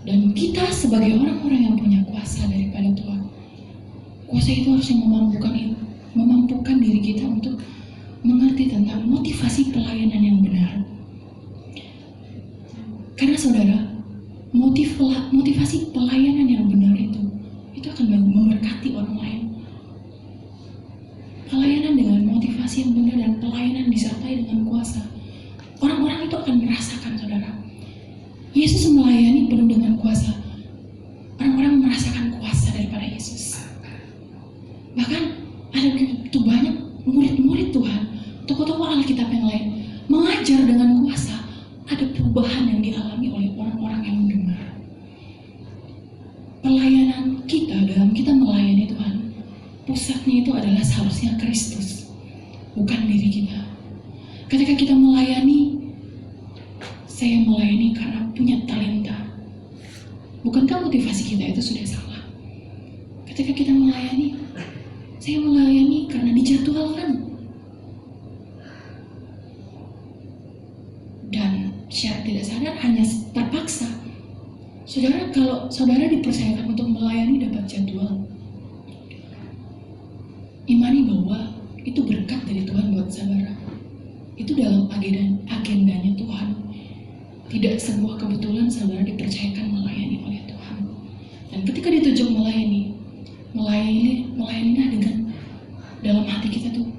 C: Dan kita sebagai orang-orang yang punya kuasa daripada Tuhan, kuasa itu harus memampukan diri kita untuk mengerti tentang motivasi pelayanan yang benar. Karena saudara, motivasi pelayanan yang benar itu akan memberkati orang lain. Pelayanan dengan motivasi yang benar dan pelayanan disertai dengan kuasa, orang-orang itu akan merasakan, saudara. Yesus melayani penuh dengan kuasa. Orang-orang merasakan kuasa daripada Yesus. Bahkan ada begitu banyak murid-murid Tuhan, tokoh-tokoh Alkitab yang lain mengajar dengan kuasa. Ada perubahan yang dialami oleh orang-orang yang mendengar. Pelayanan kita dalam kita melayani Tuhan, pusatnya itu adalah seharusnya Kristus, bukan diri kita. Ketika kita melayani, saya melayani karena punya talenta. Bukankah motivasi kita itu sudah salah? Ketika kita melayani, saya melayani karena dijadwalkan. Dan secara tidak sadar hanya terpaksa. Saudara, kalau saudara dipercayakan untuk melayani dapat jadwal, imani bahwa itu berkat dari Tuhan buat saudara. Itu dalam agendanya Tuhan. Tidak sebuah kebetulan saudara dipercayakan melayani oleh Tuhan. Dan ketika ditunjuk melayanilah dengan dalam hati kita tuh,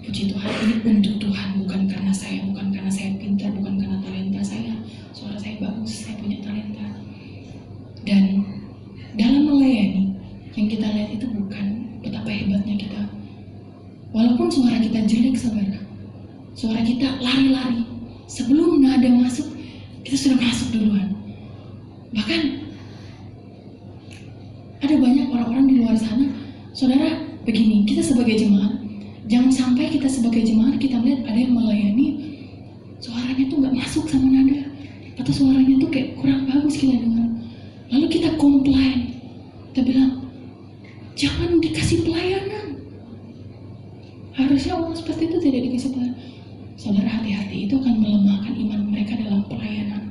C: puji Tuhan, ini untuk Tuhan, bukan karena saya pintar, bukan karena talenta saya, suara saya bagus, saya punya talenta. Dan dalam melayani, yang kita lihat itu bukan betapa hebatnya kita. Walaupun suara kita jelek, saudara, suara kita lari-lari, sebelum nada masuk, kita sudah masuk duluan. Bahkan ada banyak orang-orang di luar sana, saudara, begini, kita sebagai jemaat, jangan sampai kita sebagai jemaat kita melihat ada yang melayani, suaranya tuh nggak masuk sama nada, atau suaranya tuh kayak kurang bagus kita dengar. Lalu kita komplain, kita bilang, jangan dikasih pelayanan. Harusnya orang seperti itu tidak dikasih pelayanan. Saudara, hati-hati, itu akan melemahkan iman mereka dalam pelayanan.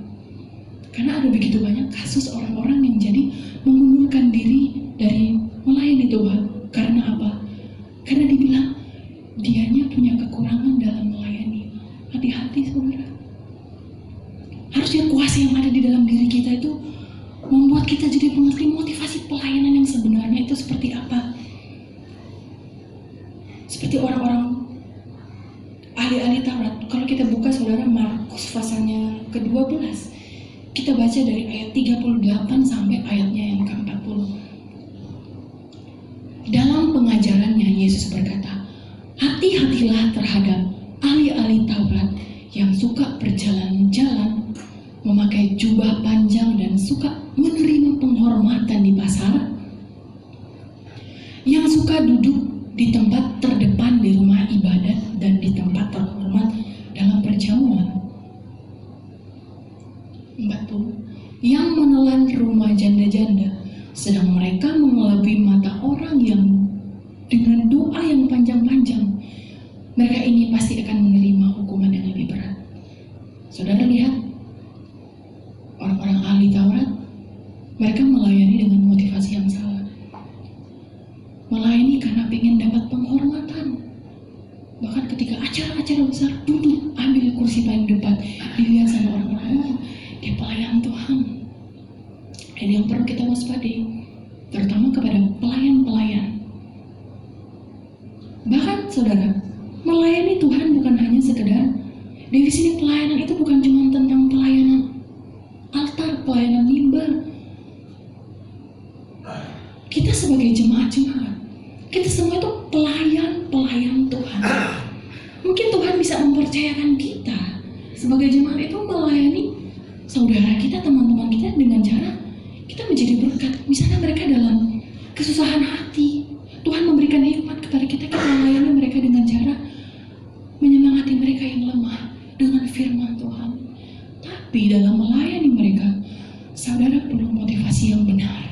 C: Karena ada begitu banyak kasus orang-orang yang jadi mengundurkan diri dari melayani Tuhan. Karena apa? Karena dibilang dianya punya kekurangan dalam melayani. Hati-hati, saudara. Harusnya kuasa yang ada di dalam diri kita itu membuat kita jadi mengerti motivasi pelayanan yang sebenarnya itu seperti apa. Seperti orang-orang ahli-ahli Taurat. Kalau kita buka, saudara, Markus pasalnya ke-12, kita baca dari ayat 38 sampai ayatnya yang ke-40. Dalam pengajarannya, Yesus berkata, hati-hatilah terhadap ahli-ahli Taurat yang suka berjalan-jalan, memakai jubah panjang dan suka menerima penghormatan di pasar, yang suka duduk di tempat terdepan di rumah ibadat dan di tempat terhormat dalam perjamuan. 40. Yang menelan rumah janda-janda, sedang mereka mengelabui mata orang yang dengan doa yang panjang-panjang. Mereka ini pasti akan menerima hukuman yang lebih berat. Saudara lihat, orang-orang ahli Taurat, mereka melayani dengan motivasi yang salah. Melayani karena ingin dapat penghormatan. Bahkan ketika acara-acara besar, duduk, ambil kursi paling depan, dilihat sama orang-orang, oh, dia pelayan Tuhan. Ini yang perlu kita waspadai, terutama kepada pelayan-pelayan. Bahkan, saudara, melayani Tuhan bukan hanya sekedar, dari sini pelayanan itu bukan cuma tentang pelayanan altar. sebagai jemaat-jemaat, kita semua itu pelayan Tuhan. Mungkin Tuhan bisa mempercayakan kita sebagai jemaat itu melayani saudara kita, teman-teman kita dengan cara kita menjadi berkat. Misalnya mereka dalam kesusahan hati, Tuhan memberikan hikmat kepada kita, kita melayani mereka dengan cara menyemangati mereka yang lemah dengan firman Tuhan. Tapi dalam melayani mereka, saudara perlu motivasi yang benar.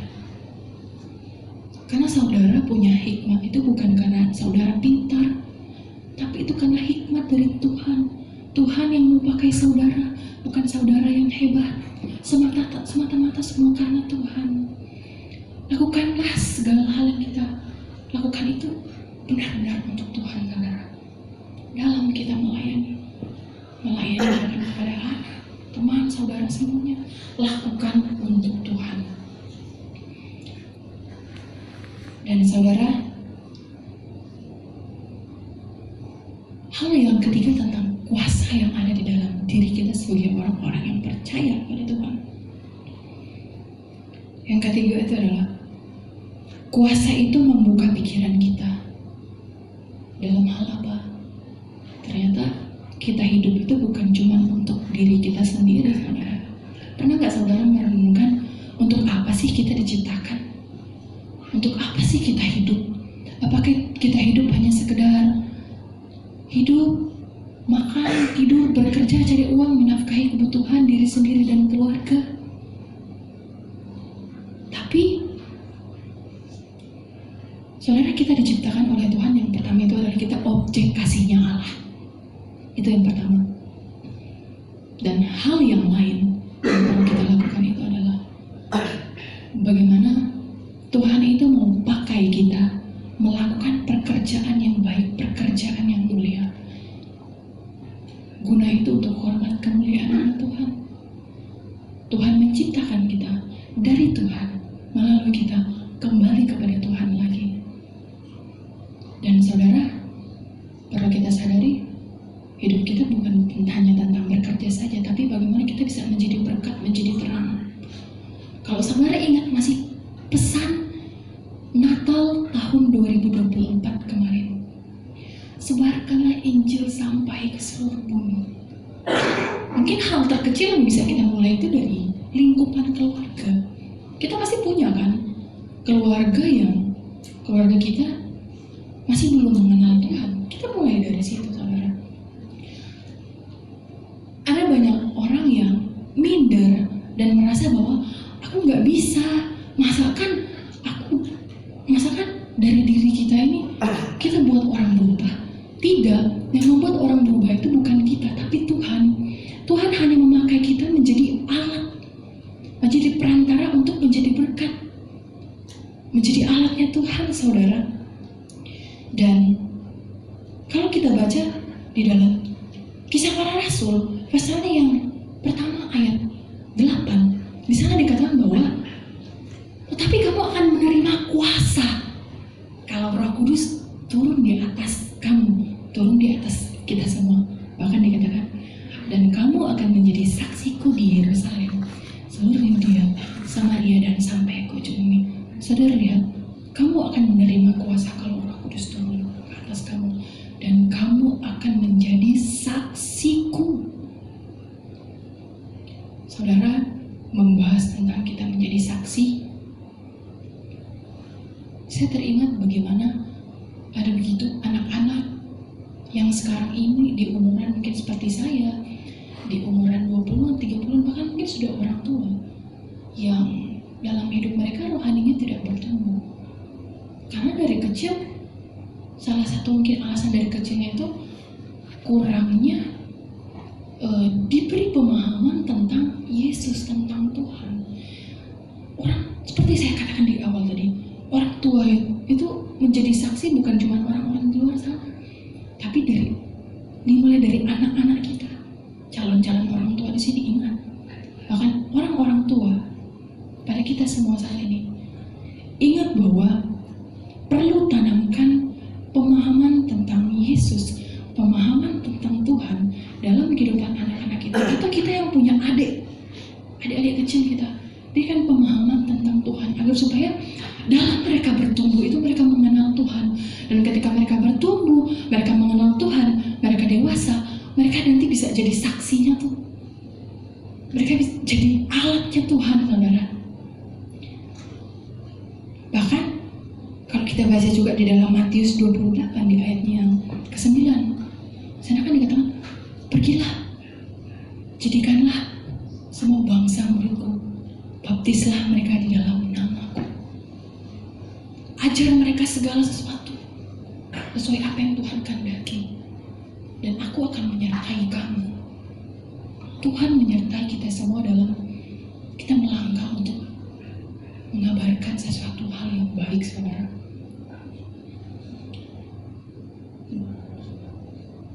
C: Karena saudara punya hikmat itu bukan karena saudara pintar, tapi itu karena hikmat dari Tuhan. Tuhan yang mau pakai saudara, bukan saudara yang hebat. Semata-mata semua karena Tuhan. Lakukanlah segala hal yang kita lakukan itu benar-benar untuk Tuhan, saudara. Dalam kita melayani kepada anak, teman, saudara semuanya, lakukan untuk Tuhan. Dan saudara, hal yang ketiga tentang kuasa yang ada di dalam diri kita sebagai orang-orang yang percaya pada Tuhan. Yang ketiga itu adalah kuasa itu membuka pikiran kita. Dalam hal apa? Ternyata kita hidup itu bukan cuma untuk diri kita sendiri, saudara. Pernah gak saudara merenungkan untuk apa sih kita diciptakan? Untuk apa sih kita hidup? Apakah kita hidup hanya sekedar hidup, makan, tidur, bekerja, cari uang, menafkahi kebutuhan diri sendiri dan keluarga? Tapi saudara, kita diciptakan oleh Tuhan. Yang pertama itu adalah kita objek kasihnya Allah. Itu yang pertama. Dan hal yang lain yang perlu kita lakukan itu adalah bagaimana Tuhan itu mau pakai kita melakukan pekerjaan yang baik, pekerjaan yang mulia. Guna itu untuk hormat kemuliaan nama Tuhan. Tuhan menciptakan kita dari Tuhan, melalui kita kembali kepada Tuhan lagi. Dan saudara, perlu kita sadari, hidup kita bukan hanya tentang bekerja saja, tapi bagaimana kita bisa menjadi berkat, menjadi terang. Kalau saudara ingat masih pesan Natal tahun 2024 kemarin, sebarkanlah Injil sampai ke seluruh bumi. Mungkin hal terkecil yang bisa kita mulai itu dari lingkupan keluarga. Kita pasti punya kan keluarga kita masih belum mengenal Tuhan. Kita mulai dari situ, saudara. Ada banyak orang yang minder dan merasa bahwa aku nggak bisa, masakan dari diri kita ini kita buat orang berubah. Tidak, yang membuat orang berubah itu bukan kita, tapi Tuhan. Tuhan hanya memakai kita menjadi alat, menjadi perantara untuk menjadi berkat, menjadi alatnya Tuhan, saudara. Dan kalau kita baca di dalam Kisah Para Rasul, pasalnya yang pertama ayat 8, di sana dikatakan bahwa tetapi kamu akan menerima kuasa kalau Roh Kudus turun di atas kamu, turun di atas kita semua. Bahkan dikatakan, dan kamu akan menjadi saksiku di Yerusalem, seluruh Yudea, Samaria, dan sampai ke ujung bumi. Saudara lihat, kamu akan menerima kuasa kalau Roh Kudus turun ke atas kamu, dan kamu akan menjadi saksiku. Saudara, membahas tentang kita menjadi saksi, saya teringat bagaimana ada begitu anak-anak yang sekarang ini di umuran mungkin seperti saya, di umuran 20-an, 30-an, bahkan mungkin sudah orang tua, yang dalam hidup mereka rohaninya tidak bertumbuh. Karena dari kecil, salah satu mungkin alasan dari kecilnya itu kurangnya diberi pemahaman tentang Yesus, tentang Tuhan. Orang seperti saya katakan di awal tadi, orang tua itu menjadi saksi bukan cuma orang-orang di luar sana, tapi dimulai dari anak-anak kita, calon-calon orang tua di sini. Ingat, bahkan orang-orang tua pada kita semua saat ini, ingat bahwa perlu tanamkan pemahaman tentang Yesus, pemahaman tentang Tuhan dalam kehidupan anak-anak kita. Kita yang punya adik-adik kecil kita, Ini kan pemahaman tentang Tuhan, agar supaya dalam mereka bertumbuh itu mereka mengenal Tuhan. Dan ketika mereka bertumbuh, mereka mengenal Tuhan, mereka dewasa, mereka nanti bisa jadi saksinya tuh. Mereka bisa jadi alatnya Tuhan, saudara. Bahkan kalau kita baca juga di dalam Matius 28 di ayatnya yang ke-9, sana kan dikatakan, pergilah, jadikanlah semua bangsa muridku, baptislah mereka di dalam namaku. Ajar mereka segala sesuatu sesuai apa yang Tuhan kehendaki, dan aku akan menyertai kamu. Tuhan menyertai kita semua dalam kita melangkah untuk mengabarkan sesuatu hal yang baik, saudara.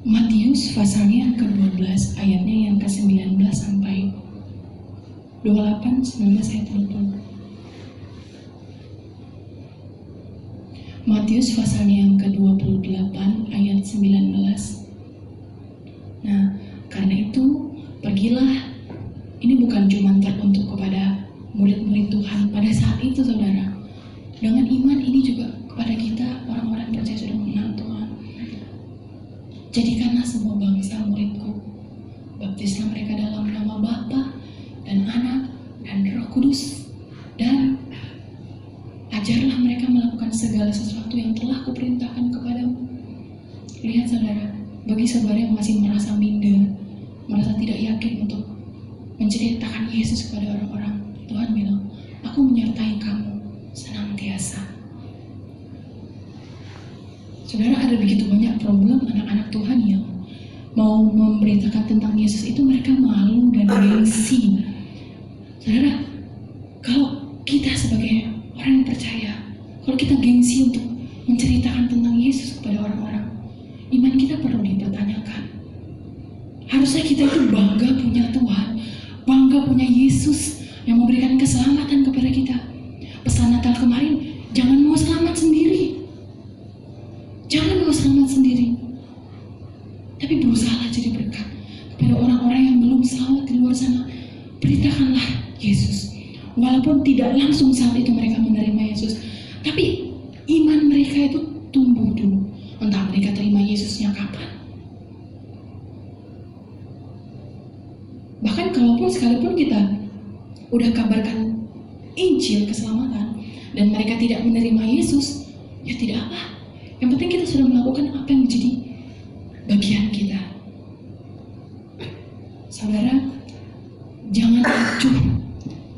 C: Matius pasalnya yang ke-12 ayatnya yang ke-19 sampai 28, 19 ayat 20. Matius pasalnya yang ke-28 ayat 19. Nah, karena itu pergilah. Ini bukan cuma teruntuk kepada murid-murid Tuhan pada saat itu, saudara. Dengan iman ini juga kepada kita, orang-orang yang percaya sudah mengenal Tuhan. Jadikanlah semua bangsa muridku, baptislah mereka dalam nama Bapa dan Anak dan Roh Kudus, dan ajarlah mereka melakukan segala sesuatu yang telah kuperintahkan kepadamu. Lihat, saudara, bagi saudara yang masih merasa minder, merasa tidak yakin untuk menceritakan Yesus kepada orang-orang, Tuhan bilang, aku menyertai kamu senantiasa. Saudara, ada begitu banyak problem anak-anak Tuhan yang mau memberitakan tentang Yesus itu mereka malu dan gengsi. Saudara, kalau kita sebagai orang yang percaya, kalau kita gengsi untuk menceritakan tentang Yesus kepada orang-orang, iman kita perlu dipertanyakan. Harusnya kita itu bangga punya Tuhan, bangga punya Yesus yang memberikan keselamatan kepada kita. Pesan Natal kemarin, jangan mau selamat sendiri. Jangan mau selamat sendiri, tapi berusahalah jadi berkat kepada orang-orang yang belum selamat di luar sana. Beritakanlah Yesus. Walaupun tidak langsung saat itu mereka menerima Yesus, tapi iman mereka itu tumbuh dulu. Entah mereka terima Yesusnya kapan. Bahkan kalaupun sekalipun kita udah kabarkan Injil keselamatan dan mereka tidak menerima Yesus, ya tidak apa. Yang penting kita sudah melakukan apa yang menjadi bagian kita. Saudara, jangan acuh,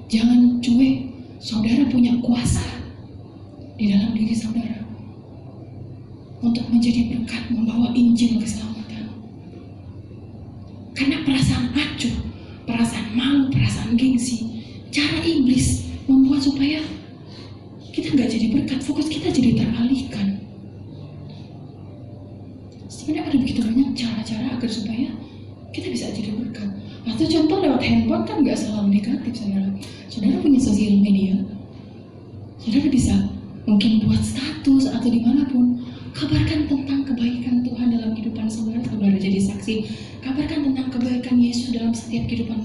C: jangan cuek. Saudara punya kuasa di dalam diri saudara untuk menjadi berkat, membawa Injil keselamatan. Karena perasaan acuh, perasaan malu, perasaan gengsi, cara iblis membuat supaya kita nggak jadi berkat, fokus kita jadi teralihkan. Sebenarnya ada begitu banyak cara-cara agar supaya kita bisa jadi berkat. Atau contoh lewat handphone kan nggak selalu negatif, saudara. Saudara punya sosial media, saudara bisa mungkin buat status atau dimanapun, kabarkan tentang kebaikan Tuhan dalam kehidupan saudara. Saudara jadi saksi, kabarkan tentang kebaikan Yesus dalam setiap kehidupan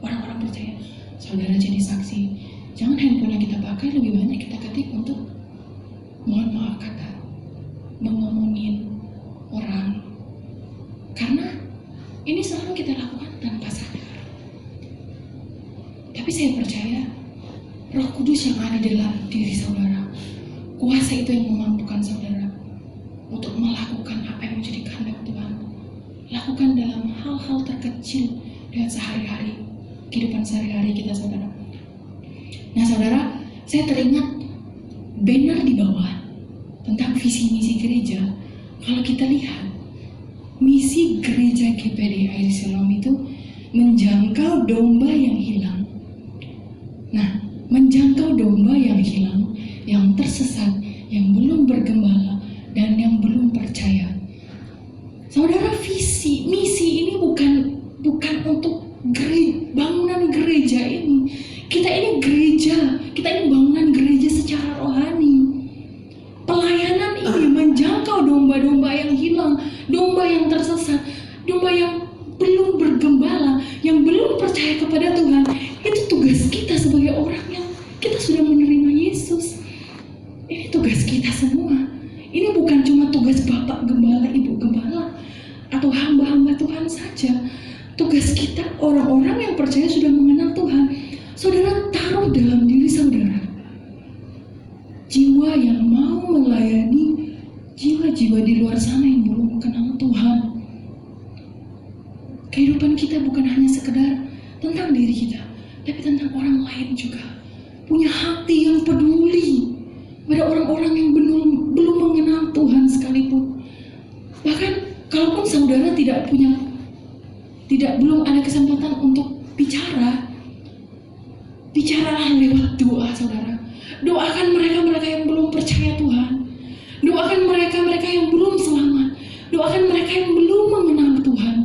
C: orang-orang percaya. Saudara jadi saksi. Jangan handphone yang kita pakai lebih banyak kita ketik untuk mohon maaf kata, mengomongin orang, karena ini selalu kita lakukan tanpa sadar. Tapi saya percaya Roh Kudus yang ada dalam diri saudara, kuasa itu yang memampukan saudara untuk melakukan apa yang menjadi kehendak Tuhan. Lakukan dalam hal-hal terkecil dan sehari-hari, kehidupan sehari-hari kita, saudara. Nah, saudara, saya teringat banner di bawah tentang visi misi gereja. Kalau kita lihat, misi gereja GPD Air Siloam itu menjangkau domba yang hilang. Nah, menjangkau domba yang hilang, yang tersesat, yang belum bergembala, dan yang belum percaya. Saudara, visi misi ini bukan untuk bangunan gereja ini. Kita ini gereja, kita ini bangunan gereja secara rohani. Pelayanan ini menjangkau domba-domba yang hilang, domba yang tersesat, domba yang belum bergembala, yang belum percaya kepada Tuhan. Itu tugas kita sebagai orang tentang orang lain juga. Punya hati yang peduli pada orang-orang yang belum mengenal Tuhan sekalipun. Bahkan kalaupun saudara belum ada kesempatan untuk bicara, bicaralah lewat doa saudara. Doakan mereka yang belum percaya Tuhan. Doakan mereka yang belum selamat. Doakan mereka yang belum mengenal Tuhan.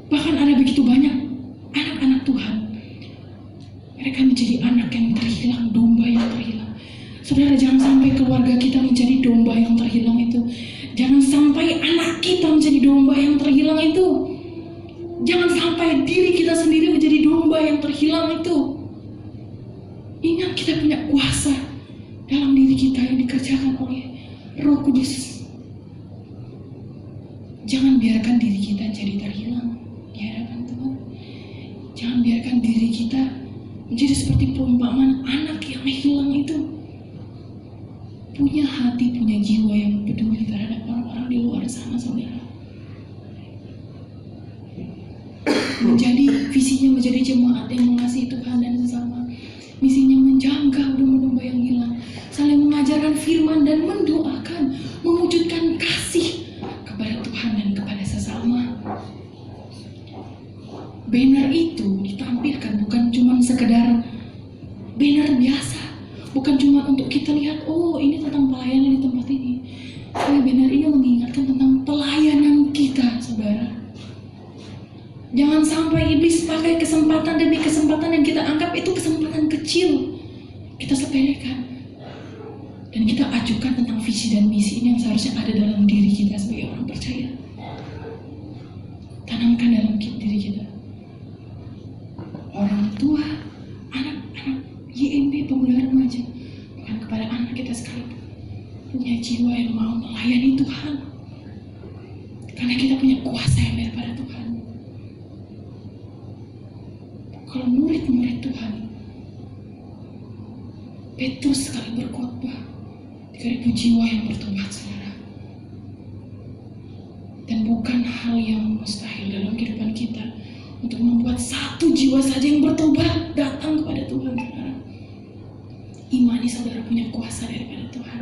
C: Bahkan ada begitu banyak anak-anak Tuhan. Mereka menjadi anak yang terhilang, domba yang terhilang. Saudara, jangan sampai keluarga kita menjadi domba yang terhilang itu. Jangan sampai anak kita menjadi domba yang terhilang itu. Jangan sampai diri kita sendiri menjadi domba yang terhilang itu. Ingat, kita punya kuasa dalam diri kita yang dikerjakan oleh Roh Kudus. Jangan biarkan diri kita jadi terhilang di hadapan Tuhan. Jangan biarkan diri kita menjadi seperti perumpamaan anak yang hilang itu. Punya hati, punya jiwa yang peduli terhadap orang-orang di luar sana, saudara. Visinya menjadi jemaat yang mengasihi Tuhan dan sesama. Misinya menjaga domba-domba yang hilang, saling mengajarkan firman dan mendoakan, mewujudkan kasih kepada Tuhan dan kepada sesama. Banner itu ditampilkan bukan cuma sekedar banner biasa, bukan cuma untuk kita lihat, oh ini tentang pelayanan di tempat ini. Tapi banner ini mengingatkan tentang pelayanan kita, saudara. Jangan sampai iblis pakai kesempatan demi kesempatan yang kita anggap itu kesempatan kecil, kita sepelekan dan kita ajukan tentang visi dan misi ini yang seharusnya ada dalam diri kita sebagai orang percaya. Tanamkan dalam diri kita. Orang tua, anak-anak YMB, pemuda remaja, bahkan kepada anak kita sekalipun, punya jiwa yang mau melayani Tuhan, karena kita punya kuasa yang daripada Tuhan. Kalau murid-murid Tuhan, Petrus sekali berkhotbah, 3.000 jiwa yang bertobat, saudara. Dan bukan hal yang mustahil dalam kehidupan kita untuk membuat 1 jiwa saja yang bertobat datang kepada Tuhan, saudara. Imani saudara punya kuasa daripada Tuhan.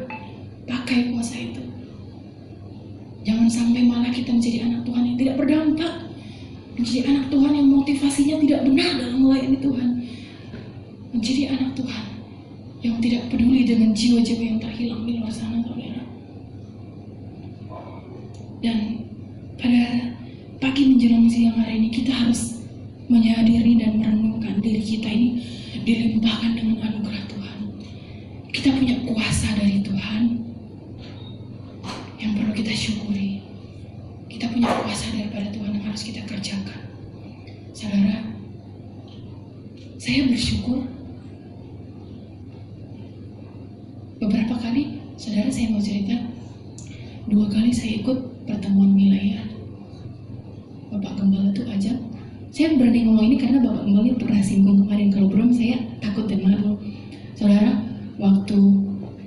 C: Pakai kuasa itu. Jangan sampai malah kita menjadi anak Tuhan yang tidak berdampak, menjadi anak Tuhan yang motivasinya tidak benar dalam melayani Tuhan, menjadi anak Tuhan yang tidak peduli dengan jiwa-jiwa yang terhilang di luar sana, saudara. Dan pada pagi menjelang siang hari ini kita harus menyadari dan merenungkan diri kita ini dilimpahkan dengan anugerah Tuhan. Kita punya kuasa dari Tuhan yang perlu kita syukuri. Kita punya kuasa daripada Tuhan yang harus kita kerjakan. Saudara, saya bersyukur beberapa kali, saudara, saya mau cerita, 2 kali saya ikut pertemuan wilayah. Bapak Gembala tuh ajak. Saya berani ngomong ini karena Bapak Gembala pernah singgung kemarin. Kalau belum, saya takut dan malu. Saudara, waktu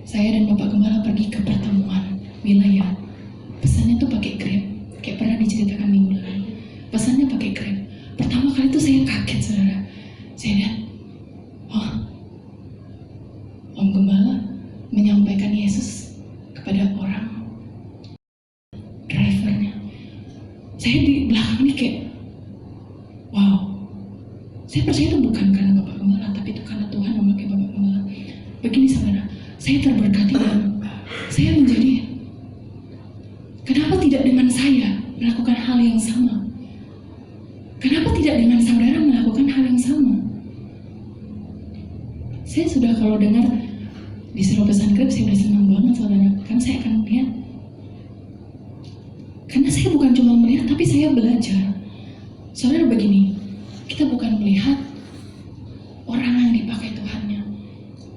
C: saya dan Bapak Gembala pergi ke pertemuan wilayah, pesannya tuh pakai Grab. Kayak pernah diceritakan minggu lalu. Pesannya pakai Grab. Pertama kali itu saya kaget, saudara. Saya lihat, oh, Om Gembala menyampaikan Yesus kepada orang drivernya. Saya di belakang ini kayak, wow. Saya percaya itu bukan karena Bapak Gembala, tapi itu karena Tuhan memakai Bapak Gembala. Begini, saudara, saya terberkati dan saya menjadi, kenapa tidak dengan saya melakukan hal yang sama? Kenapa tidak dengan saudara melakukan hal yang sama? Saya sudah kalau dengar disuruh pesan Grab, saya udah senang banget, saudara. Kan saya akan melihat. Karena saya bukan cuma melihat, tapi saya belajar. Saudara, begini, kita bukan melihat orang yang dipakai Tuhannya,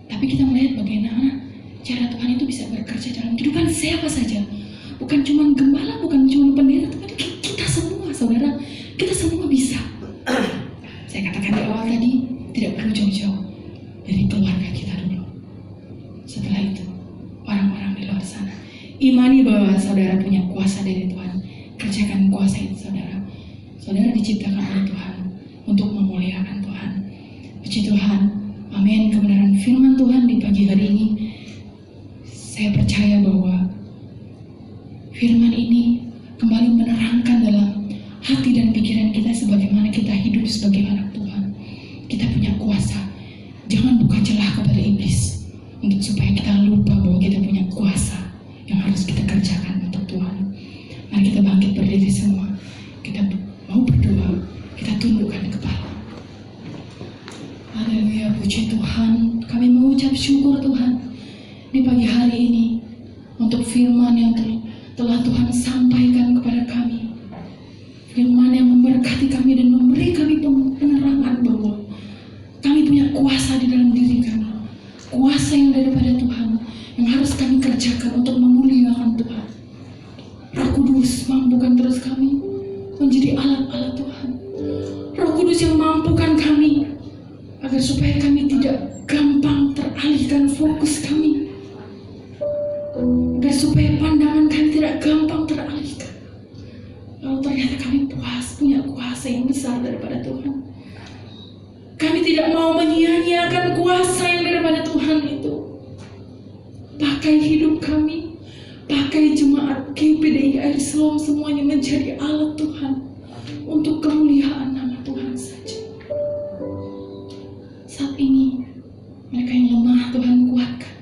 C: tapi kita melihat bagaimana cara Tuhan itu bisa bekerja dalam kehidupan siapa saja. Bukan cuma gembala, bukan cuma pendeta, tapi kita semua, saudara. Kita semua bisa. Saya katakan di awal tadi, tidak perlu jauh-jauh dari keluarga kita dulu. Setelah itu, orang-orang di luar sana. Imani bahwa saudara punya kuasa dari Tuhan. Kerjakan kuasa itu, saudara. Saudara diciptakan oleh Tuhan untuk memuliakan Tuhan. Puji Tuhan. Amin. Kebenaran firman Tuhan di pagi hari ini, saya percaya bahwa firman ini kembali menerangkan dalam hati dan pikiran kita sebagaimana kita hidup sebagai anak Tuhan. Kita punya kuasa. Jangan buka celah kepada iblis untuk supaya kita lupa bahwa kita punya kuasa yang harus kita kerjakan untuk Tuhan. Mari kita bangkit berdiri semua. Kita mau berdoa, kita tundukkan kepala. Haleluya, puji Tuhan. Kami mengucap syukur Tuhan di pagi hari ini untuk firman yang telah Tuhan sampaikan kepada kami. Firman yang memberkati kami dan memberi kami penerangan bahwa kami punya kuasa di dalam diri kami. Kuasa yang daripada Tuhan yang harus kami kerjakan untuk memuliakan Tuhan. Roh Kudus mampukan terus kami menjadi alat-alat Tuhan. Roh Kudus yang mampukan kami agar supaya kami tidak gampang teralihkan fokus kami. Agar supaya pandangan kami tidak gampang teralihkan. Lalu ternyata kami punya kuasa yang besar daripada Tuhan. Kami tidak mau menyia-nyiakan kuasa yang daripada Tuhan itu. Pakai hidup kami, pakai jemaat GPDI Air Siloam semuanya menjadi alat Tuhan untuk kemuliaan nama Tuhan saja. Saat ini mereka yang lemah Tuhan kuatkan.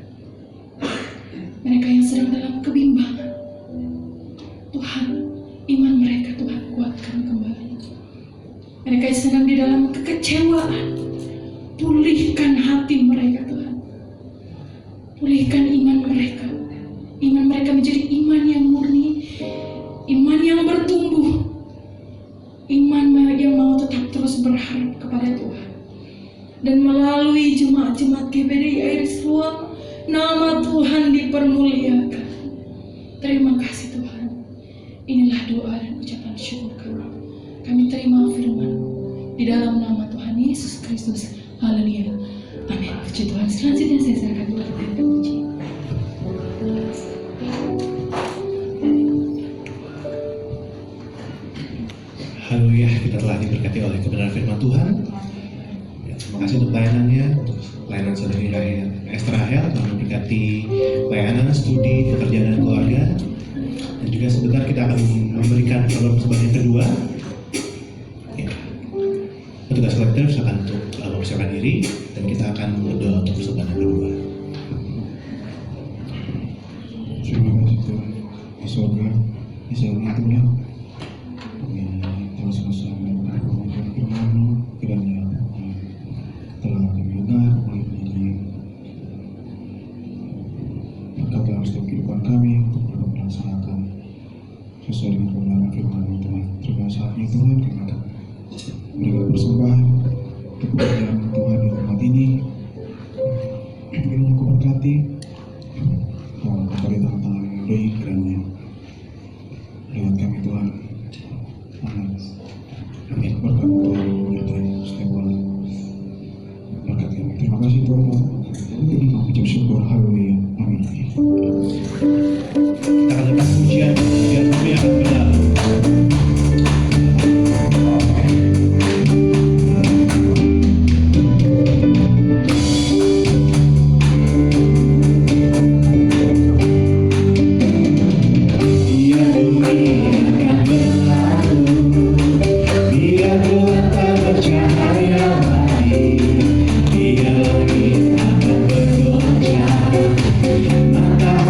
C: Mereka yang sedang dalam kebimbangan, Tuhan, iman mereka Tuhan kuatkan kembali. Mereka yang sedang di dalam kekecewaan, pulihkan hati mereka Tuhan. Pulihkan iman mereka. Iman mereka menjadi iman yang murni, iman yang bertumbuh, iman yang mau tetap terus berharap kepada Tuhan. Dan melalui jemaat-jemaat GPDI Air Siloam, nama Tuhan dipermuliakan. Terima kasih Tuhan. Inilah doa dan ucapan syukur kami. Kami terima firman di dalam nama Tuhan Yesus Kristus. Haleluya. Amin. Puji Tuhan. Selanjutnya saya serahkan kepada Tuhan puji.
A: Haleluya, kita telah diberkati oleh kebenaran firman Tuhan. Ya, terima kasih untuk pelayanannya, untuk pelayanan saudari Esther Rahel, telah memberkati pelayanan, studi, pekerjaan dan keluarga. Dan juga sebentar kita akan memberikan program persembahan yang kedua. Ya. Petugas kolektif akan untuk mempersiapkan diri dan kita akan berdoa untuk persembahan yang kedua.
D: Terima kasih Tuhan. Di surga, di surga Tuhan. Terus bersama dengan firman-Mu, kiranya telah kami dengar oleh ini. Berkatlah setiap kehidupan kami untuk dapat melaksanakan sesuai dengan kebenaran firman-Mu Tuhan. Terima kasih Tuhan, kami akan berikan persembahan untuk kemuliaan Tuhan di tempat ini. Kiranya Kau berkati, Kau beri tangan-tangan yang baik, kiranya lewat kami Tuhan. Amin. Amin. Berkat Tuhan menyertai setiap orang. Berkat kami. Terima kasih Tuhan. Ini kami ucap syukur. Haleluya. Amin.
A: Kita akan lepas pujian kami akan berlalu. Mata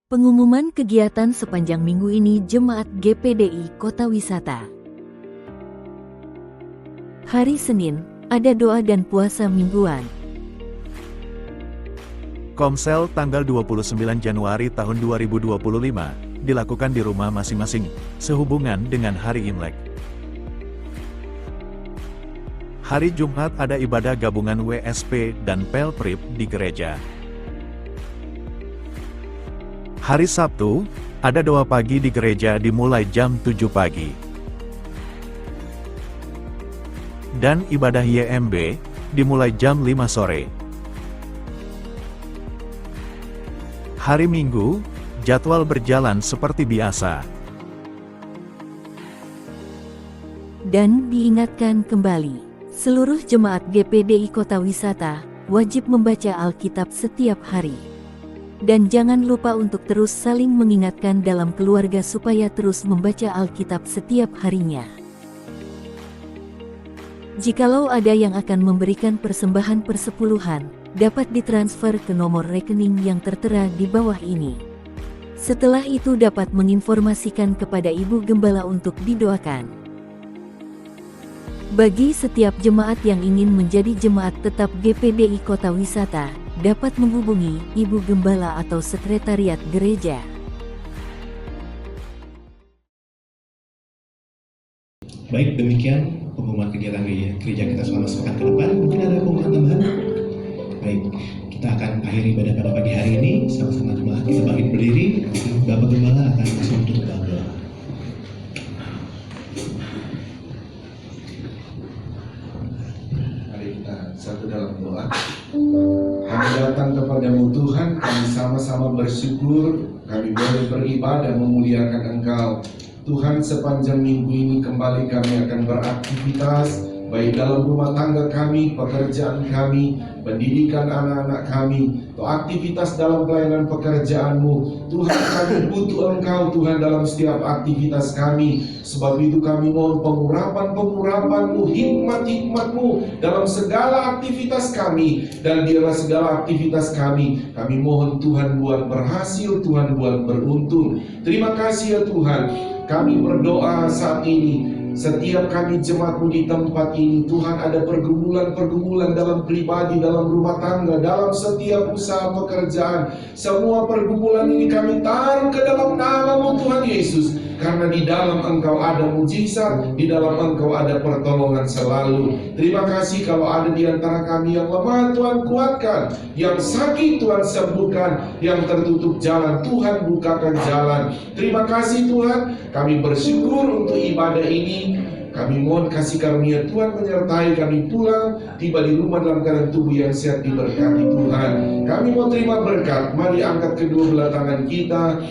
E: Pengumuman kegiatan sepanjang minggu ini Jemaat GPDI Kota Wisata. Hari Senin, ada doa dan puasa mingguan.
F: Komsel tanggal 29 Januari tahun 2025, dilakukan di rumah masing-masing, sehubungan dengan hari Imlek. Hari Jumat ada ibadah gabungan WSP dan Pelprip di gereja. Hari Sabtu, ada doa pagi di gereja dimulai jam 7 pagi. Dan ibadah YMB, dimulai jam 5 sore. Hari Minggu, jadwal berjalan seperti biasa.
E: Dan diingatkan kembali, seluruh jemaat GPDI Kota Wisata wajib membaca Alkitab setiap hari. Dan jangan lupa untuk terus saling mengingatkan dalam keluarga supaya terus membaca Alkitab setiap harinya. Jikalau ada yang akan memberikan persembahan persepuluhan, dapat ditransfer ke nomor rekening yang tertera di bawah ini. Setelah itu dapat menginformasikan kepada Ibu Gembala untuk didoakan. Bagi setiap jemaat yang ingin menjadi jemaat tetap GPDI Kota Wisata, dapat menghubungi Ibu Gembala atau Sekretariat Gereja.
A: Baik, demikian pengumuman kegiatan gereja kita selama sepekan ke depan. Mungkin ada pengumuman tambahan? Baik, kita akan akhiri ibadah pada pagi hari ini. Sama-sama jemaat kita bangkit berdiri. Bapak Gembala akan langsung tutup doa.
G: Satu dalam doa. Kami datang kepadamu Tuhan, kami sama-sama bersyukur, kami boleh beribadah memuliakan Engkau. Tuhan, sepanjang minggu ini kembali kami akan beraktivitas, baik dalam rumah tangga kami, pekerjaan kami, pendidikan anak-anak kami, atau aktivitas dalam pelayanan pekerjaan-Mu. Tuhan, kami butuh Engkau Tuhan dalam setiap aktivitas kami. Sebab itu kami mohon pengurapan-pengurapan-Mu, hikmat-hikmat-Mu dalam segala aktivitas kami. Dan biarlah segala aktivitas kami mohon Tuhan buat berhasil, Tuhan buat beruntung. Terima kasih ya Tuhan. Kami berdoa saat ini, setiap kami jemaat-Mu di tempat ini, Tuhan, ada pergumulan-pergumulan dalam pribadi, dalam rumah tangga, dalam setiap usaha pekerjaan. Semua pergumulan ini kami taruh ke dalam nama-Mu Tuhan Yesus. Karena di dalam Engkau ada mujizat, di dalam Engkau ada pertolongan selalu. Terima kasih kalau ada di antara kami yang lemah, Tuhan kuatkan. Yang sakit Tuhan sembuhkan. Yang tertutup jalan, Tuhan bukakan jalan. Terima kasih Tuhan. Kami bersyukur untuk ibadah ini. Kami mohon kasih karunia Tuhan menyertai kami pulang, tiba di rumah dalam keadaan tubuh yang sehat, diberkati Tuhan. Kami mau terima berkat. Mari angkat kedua belah tangan kita.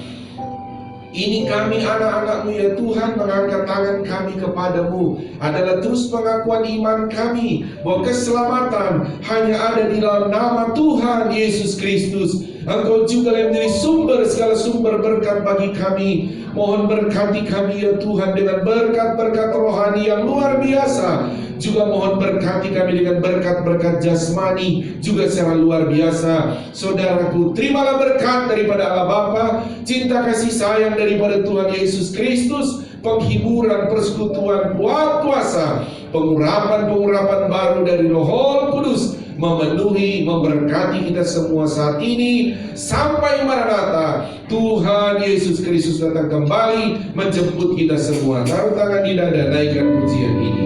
G: Ini kami anak-anak-Mu ya Tuhan, mengangkat tangan kami kepadamu adalah terus pengakuan iman kami bahwa keselamatan hanya ada di dalam nama Tuhan Yesus Kristus. Engkau juga yang menjadi sumber segala sumber berkat bagi kami. Mohon berkati kami ya Tuhan dengan berkat-berkat rohani yang luar biasa. Juga mohon berkati kami dengan berkat-berkat jasmani juga secara luar biasa. Saudaraku, terimalah berkat daripada Allah Bapa, cinta kasih sayang daripada Tuhan Yesus Kristus, penghiburan, persekutuan, kuasa, pengurapan-pengurapan baru dari Roh Kudus memenuhi, memberkati kita semua saat ini sampai Maranatha. Tuhan Yesus Kristus datang kembali menjemput kita semua. Taruh tangan di dada, naikkan pujian ini.